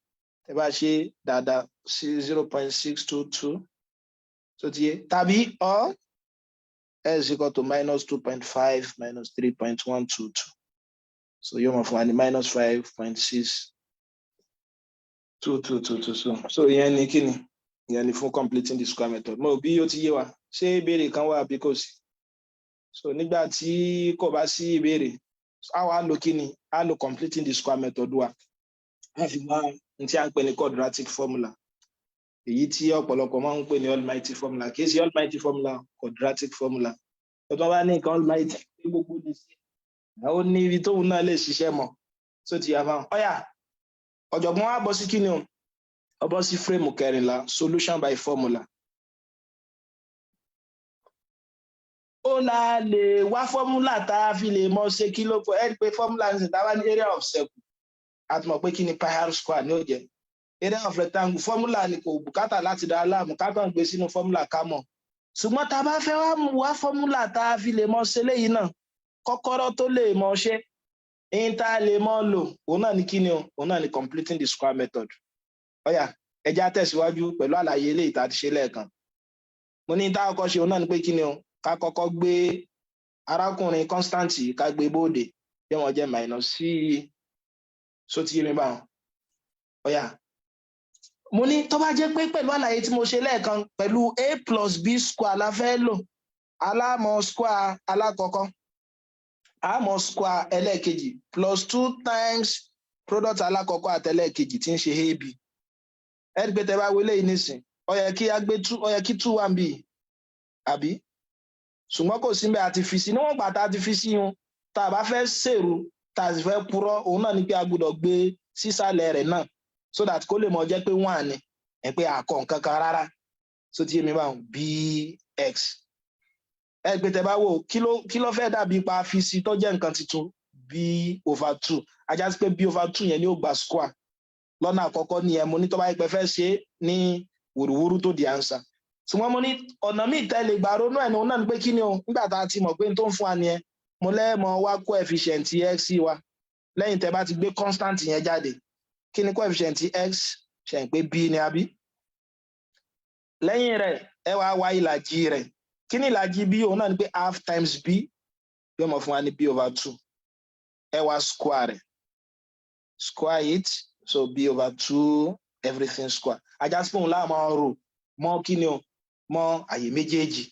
ẹ bá ṣe dáadáa sí 0.622 so ti yé tàbí or s equal to minus 2.5 minus 3.122 so yóò mọ̀ fún wa ní minus 5.62222 so ìyẹn ní kíni ìyẹn ni fún completing the square method. Mo bí ó ti yé wa, ṣé ìbéèrè kan wà bí kò sí? So nígbà tí kò bá sí ìbéèrè, a wá lò kí ni? A lò completing the square method wa. A fi wá ní tí a ń pè ní quadratic formula. Èyí tí ọ̀pọ̀lọpọ̀ máa ń pè ní almighty formula. Kì í ṣe almighty formula, quadratic formula. Tọ́tọ́ bá ní nǹkan almighty ní gbogbo ní sí. Ó ní ibi tóun náà lè ṣiṣẹ́ mọ́. So ti yà fáwọn. Ọ̀yà, ọ̀jọ̀gbọ́n wa bọ́ sí kí ni o? Ó bọ́ sí frame kẹrìnlá, solution by formula. Ó la lè wá fọ́múlà tá a fi lè mọ ṣe kí ló pọ̀ ẹ́ pé fọ́múlà ní ìta wá ní area of circle. A ti mọ̀ pé kí ni pi r square ní ó jẹ́. Area of rectangle fọ́múlà ni kò bùkátà láti dá láàmú ká kàn gbé sínú fọ́múlà ká mọ̀. Ṣùgbọ́n tá a bá fẹ́ wá fọ́múlà tá a fi lè mọ ṣe léyìí náà, kọ́kọ́rọ́ tó lè mọ ṣe, èyí tá a lè mọ lò, òun náà ni kí ni o? Òun náà ni completing the square method. Ọ̀yà, ẹ já tẹ̀síwájú pẹ̀lú àlàyé eléyìí tá a ti ṣe lẹ́ẹ̀kan. Mo ní tá a kọ́kọ́ ṣe òun náà ni pé kí ni o? Ká kọ́kọ́ gbé arákùnrin constant yìí ká gbé bóde bí wọ́n jẹ́ minus c. So ti yé mi báwọn. Ọ̀yà, mo ní tó bá jẹ́ pé pẹ̀lú àlàyé tí mo ṣe lẹ́ẹ̀kan pẹ̀lú a plus b square la fẹ́ lò, alámọ̀ square alákọ̀ọ́kọ́, àmọ́ square ẹlẹ́ẹ̀kejì plus 2 times product alákọ̀ọ́kọ́ àtẹlẹ́ẹ̀kejì tí ń ṣe ab. Ẹ rí pé tẹ́ bá wọlé yìí nísìn, ó yẹ kí a gbé 2, ó yẹ kí 2 wà níbí, àbí? Ṣùgbọ́n kò sí níbẹ̀ àti fi sí, níwọ̀n gbà tá a ti fi sí yun, tá a bá fẹ́ ṣèrú, tá a sì fẹ́ purọ́, òun náà ni pé a gbọ́dọ̀ gbé sísàlẹ̀ rẹ̀ náà so that kó lè mọ jẹ́ pé 1 ni, ẹ pé àkọ́ nǹkan kan rárá. So ti yé mi báwọn, bx. Ẹ rí pé tẹ́ bá wò kí ló fẹ́ dàbí pa fi sí tó jẹ́ nǹkan tuntun, b/2. A já sí pé b/2 yẹn ni ó gba square. Lọ́nà àkọ́kọ́ ni ẹ mo ní tó bá yẹ pé fẹ́ ṣe ní wùrúwúrú tó di answer. Ṣùgbọ́n mo ní ọ̀nà míì tẹ́lẹ̀ gbà ronú ẹ̀ ní òun náà ni pé kí ni o? Nígbà tá a ti mọ̀ pé n tó ń fún wa nìyẹn, mo lẹ́ẹ̀mọ wá coefficient x wa. Lẹ́yìn tẹ́ bá ti gbé constant yẹn jáde, kí ni coefficient x? Ṣe ń pé b ni àbí? Lẹ́yìn rẹ̀, ẹ wá ìlàjì rẹ̀. Kí ni ìlàjì b? Òun náà ni pé half times b yóò mọ̀ fún wa ní b/2. Ẹ wá square rẹ̀. Square it, so b/2 everything square. Ajá sí pé òun láàmú ọrọ̀ mọ́ kí ni o? Mọ́ àyè méjèèjì,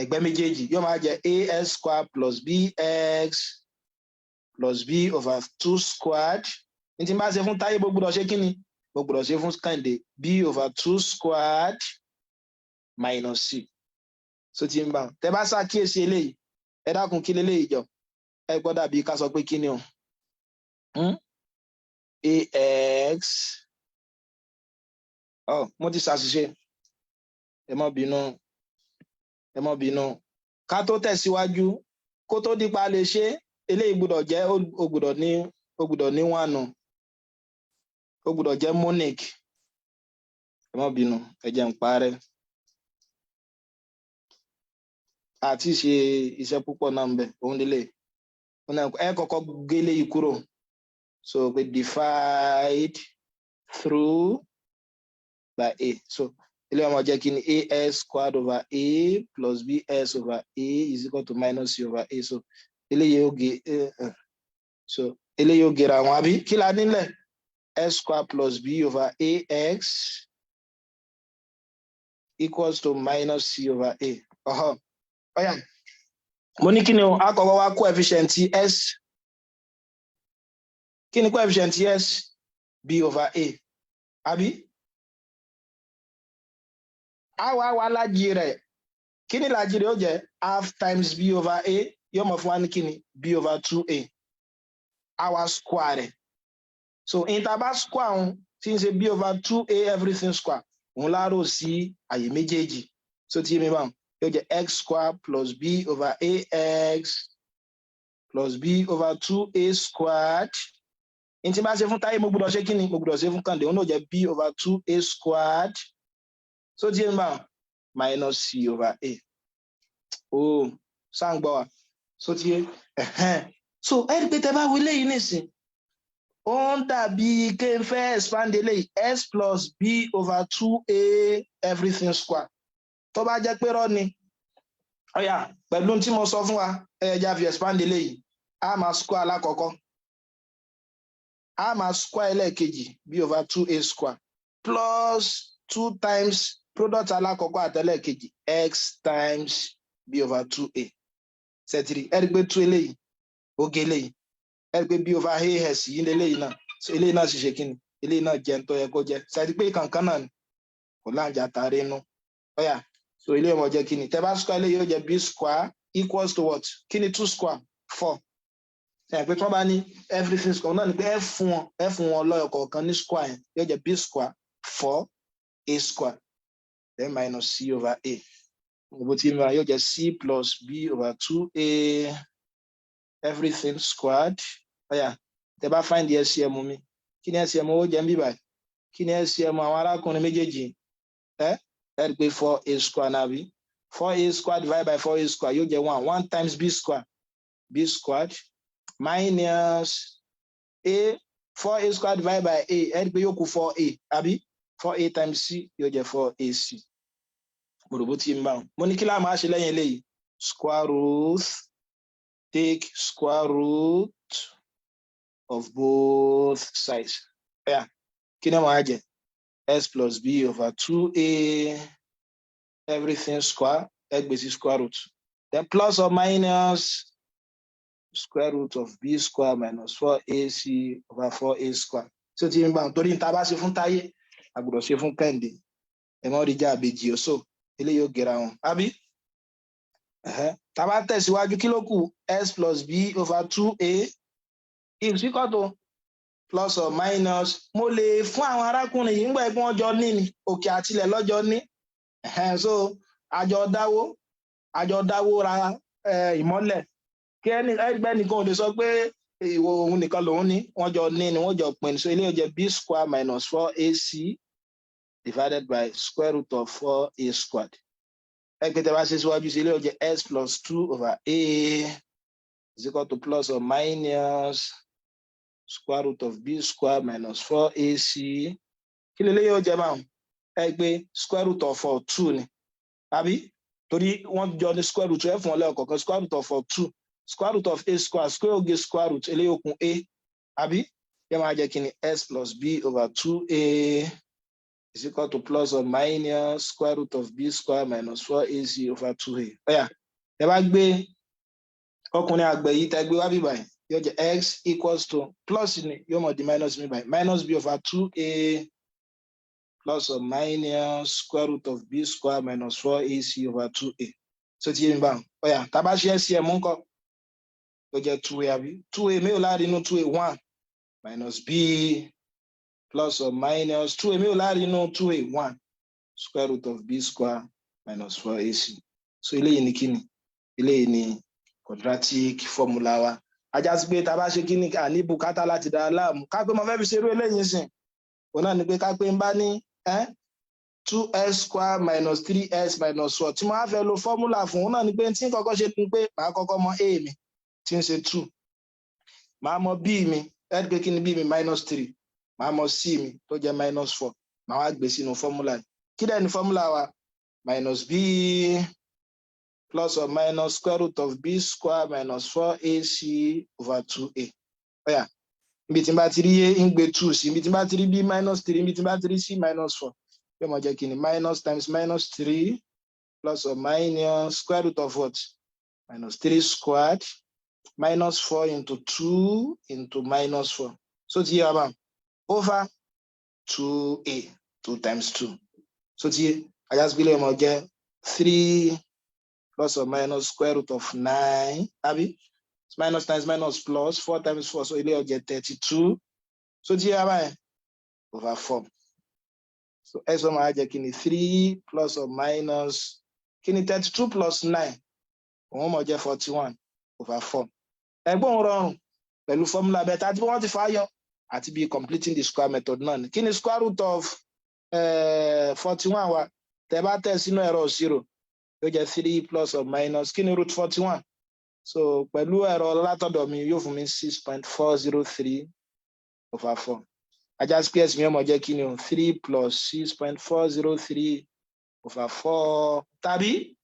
ẹgbẹ́ méjèèjì yóò máa jẹ́ as square plus bx plus b/2 squared. Ní tí n bá ṣe fún Táyé gbogbo ṣe kí ni? Gbogbo ṣe fún Kẹ́hìndé b/2 squared minus c. So ti ń bá wọn. Tẹ́ bá ṣàkíyèsí eléyìí, ẹ dákun kí leléyìí jọ. Ẹ gbọ́ dàbí ká sọ pé kí ni o? Ax. Mo ti ṣàṣìṣe. Ẹ má bínú. Ká tó tẹ̀síwájú, kó tó dípa lè ṣe, eléyìí gbọ́dọ̀ jẹ́ ó gbọ́dọ̀ ní 1. Ó gbọ́dọ̀ jẹ́ monic. Ẹ má bínú, ẹ jẹ́ n parẹ́. Àti ṣe iṣẹ́ púpọ̀ náà ń bẹ, òun lélẹ̀. Ẹ kọ́kọ́ gé eléyìí kúrò. So we divide through by a. So ilé ọmọ jẹ́ kí ni as squared over a plus bs over a is equal to minus c over a. So eléyìí ó gera àwọn àbí kí la nílẹ̀? S squared plus b over ax equals to minus c over a. Ọ̀yà, mo ní kí ni o? A kọ́kọ́ wá coefficient s. Kí ni coefficient s? b over a. Àbí? A wá lájì rẹ̀. Kí ni lájì rẹ̀ ó jẹ́? Half times b over a yóò mọ̀ fún wa ní kí ni? b/2a. A wá square rẹ̀. So in tá bá square òun tí ń ṣe b/2a everything square, òun láàrò sí àyè méjèèjì. So ti yé mi báwọn. Yóò jẹ́ x square plus b over ax plus b/2a squared. In tí bá ṣe fún Táyé mo gbọ́dọ̀ ṣe kí ni? Mo gbọ́dọ̀ ṣe fún Kàndé, òun náà jẹ́ b/2a squared. So ti yé mi báwọn, minus c over a. Sáà ń gbọ́ wa. So ti yé. So ẹ rí pé tẹ́ bá wo eléyìí nísìn, ó ń dàbí kí n fẹ́ expand eléyìí s plus b/2a everything square. Tó bá jẹ́ pé rọ́ ni, ọ̀yà pẹ̀lú tí mo sọ fún wa, ẹja fi expand eléyìí, a máa square alákọ̀ọ́kọ́, a máa square ẹlẹ́ẹ̀kejì b/2a square plus 2 times product alákọ̀ọ́kọ́ àtẹlẹ́kejì x times b over 2a ṣẹ́tìrì ẹ rí pé 2 eléyìí oge eléyìí ẹ rí pé b over as yìí eléyìí náà so eléyìí náà sì ṣe kí ni eléyìí náà jẹ́ tó yẹ kó jẹ́ ṣẹ́tìrì pé kankan náà ni kò láǹjà tààrí inú ọ̀yà so eléyìí ọmọ jẹ́ kí ni tẹ́ bá square eléyìí yóò jẹ́ b square equals to what kí ni 2 square 4 ṣe pé tí wọ́n bá ní everything square náà ni pé ẹ fún wọn lọ́yọ̀ kọ̀ọ̀kan ní square yẹn yóò jẹ́ b square 4a square then minus c over a gbogbo tí mi yóò jẹ́ c plus b over 2a everything squared ọ̀yà tẹ́ bá find the LCM mi kí ni LCM owó jẹ́ ń bí báyìí kí ni LCM àwọn arákùnrin méjèèjì ẹ rí pé 4a square náà bí 4a square divided by 4a square yóò jẹ́ 1 times b squared minus a 4a square divided by a ẹ rí pé yóò kù 4a àbí 4a times c yóò jẹ́ 4ac gbogbo tí ń bá wọn mo ní kí láà máa ṣe lẹ́yìn eléyìí square root take square root of both sides yeah. Kí ni wọ́n á jẹ́ s plus b over 2a everything square ẹ gbé sí square root then plus or minus square root of b square minus 4ac over 4a square so tí ń bá wọn torí níta bá ṣe fún Táyé àgbọ́dọ̀ ṣe fún Kẹ́hìndé ẹ mọ́ rí jẹ́ àbèjì ọ̀ṣọ́ ilé yóò gẹ̀ra wọn àbí tá bá tẹ̀síwájú kí ló kù s plus b over 2a is equal to plus or minus mo lè fún àwọn arákùnrin yìí ńgbà ẹgbẹ́ wọn jọ ní ni òkè àtilẹ̀ lọ́jọ́ ní so àjọ dáwó ra ìmọ́lẹ̀ kí ẹgbẹ́ nìkan ò lè sọ pé òun nìkan lòun ní wọ́n jọ ní ni wọ́n jọ pín so ilé yóò jẹ́ b square minus 4ac divided by square root of 4a squared. Ẹgbẹ́ tẹ́ bá ṣe síwájú sí ilé yóò jẹ́ s plus 2 over a is equal to plus or minus square root of b square minus 4ac. Kí lè yóò jẹ́ máa ẹgbẹ́ square root of 2 ni. Àbí? Torí wọ́n jọ ní square root ẹ fún ọlẹ́ ọ̀kọ̀ọ̀kan square root of 2. Square root of a square square oge square root eléyìí okùn a. Àbí? Yẹ máa jẹ́ kí ni s plus b over 2a is equal to plus or minus square root of b square minus 4ac over 2a. Ọ̀yà, ẹ bá gbé ọkùnrin àgbẹ̀ yìí tẹ́ gbé wá bí báyìí, yóò jẹ́ x equals to plus ni yóò mọ̀ di minus mi báyìí. Minus b over 2a plus or minus square root of b square minus 4ac over 2a. So ti yé mi báwọn. Ọ̀yà, tá bá ṣe LCM ńkọ́, yóò jẹ́ 2a àbí? 2a mélòó láàrin inú 2a 1 minus b plus or minus 2a mélòó láàrin inú 2a 1 square root of b square minus 4ac. So eléyìí ni kíni? Eléyìí ni quadratic formula wa. Ajá sí pé tá bá ṣe kíni à ní bùkátà láti dá láàmú. Ká pé mo fẹ́ fi ṣerú eléyìí sìn. Òun náà ni pé ká pé ń bá ní 2s square minus 3s minus 4 tí mo á fẹ́ lo formula fún òun náà ni pé tí n kọ́kọ́ ṣe ni pé màá kọ́kọ́ mọ a mi tí ń ṣe 2. Màá mọ b mi ẹ rí pé kí ni b mi minus 3. Màá mọ c mi tó jẹ́ minus 4. Màá wá gbé sínú formula. Kí dẹ̀ ni formula wa? Minus b plus or minus square root of b square minus 4ac over 2a. Ọ̀yà, ibi tí n bá ti rí a ń gbé 2 sí, ibi tí n bá ti rí b minus 3, ibi tí n bá ti rí c minus 4. Yóò mọ̀ jẹ́ kí ni minus times minus 3 plus or minus square root of what? Minus 3 squared minus 4 into 2 into minus 4. So ti yé wa báwọn. Over 2a 2 times 2. So ti yé ajásígbélé ọmọ jẹ́ 3 plus or minus square root of 9 àbí minus times minus plus 4 times 4 so ilé ọjẹ́ 32. So ti yé wa báyẹn over 4. So x ọmọ á jẹ́ kí ni 3 plus or minus kí ni 32 plus 9 òun mọ̀ jẹ́ 41 over 4. Ẹgbọ́n rọrùn pẹ̀lú formula bẹ́ẹ̀ tí wọ́n ti fà yọ àti bí completing the square method náà ni. Kí ni square root of 41 wa? Tẹ́ bá tẹ̀ sínú ẹ̀rọ ìṣirò yóò jẹ́ 3 plus or minus kí ni root 41? So pẹ̀lú ẹ̀rọ látọ̀dọ̀ mi yóò fún mi 6.403 over 4. Ajá space mi ọmọ jẹ́ kí ni o 3 plus 6.403 over 4 tàbí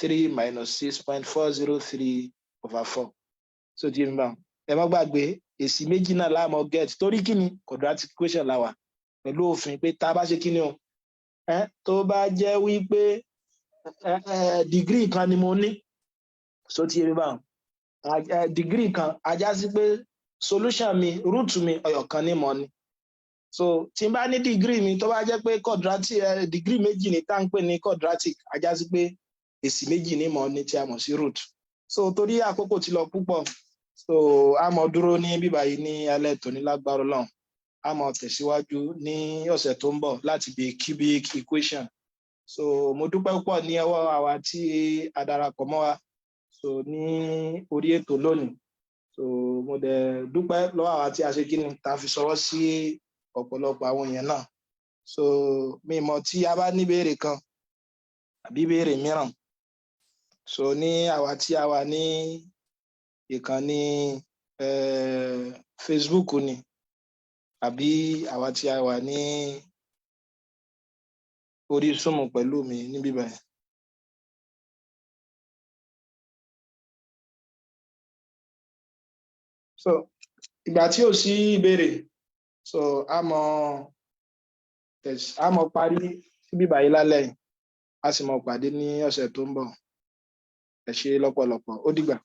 3 minus 6.403 over 4. So ti yé mi báwọn. Ẹ má gbàgbé èsì méjì náà láàmú get torí kí ni quadratic equation la wà pẹ̀lú òfin pé tá a bá ṣe kí ni o tó bá jẹ́ wípé degree kan ni mo ní so ti yé mi báwọn degree kan a já sí pé solution mi root mi ọ̀yọ̀kan ní mo ní so tí n bá ní degree mi tó bá jẹ́ pé quadratic degree méjì ní tá ń pè ní quadratic a já sí pé èsì méjì ní mo ní tí a mọ̀ sí root so torí àkókò ti lọ púpọ̀ so a mọ̀ dúró ní bíbáyìí ní alẹ́ tòní lágbára Ọlọ́run a mọ̀ tẹ̀síwájú ní ọ̀sẹ̀ tó ń bọ̀ láti bí cubic equation so mo dúpẹ́ púpọ̀ ní ọwọ́ àwa tí a darapọ̀ mọ́ wa so ní orí ètò lónìí so mo dẹ̀ dúpẹ́ lọ́wọ́ àwa tí a ṣe kíni ta fi sọwọ́ sí ọ̀pọ̀lọpọ̀ àwọn èèyàn náà so mi mọ̀ tí a bá ní ìbéèrè kan àbí ìbéèrè mìíràn so ní àwa tí a wà ní ìkànnì Facebook ni àbí àwa tí a wà ní orí Zoom pẹ̀lú mi níbí báyìí. So ìgbà tí ò sí ìbéèrè so a mọ̀ parí síbí báyìí lálẹ́ yìí a sì mọ̀ pàdé ní ọ̀sẹ̀ tó ń bọ̀ ẹ ṣé lọ́pọ̀lọpọ̀ ó dìgbà.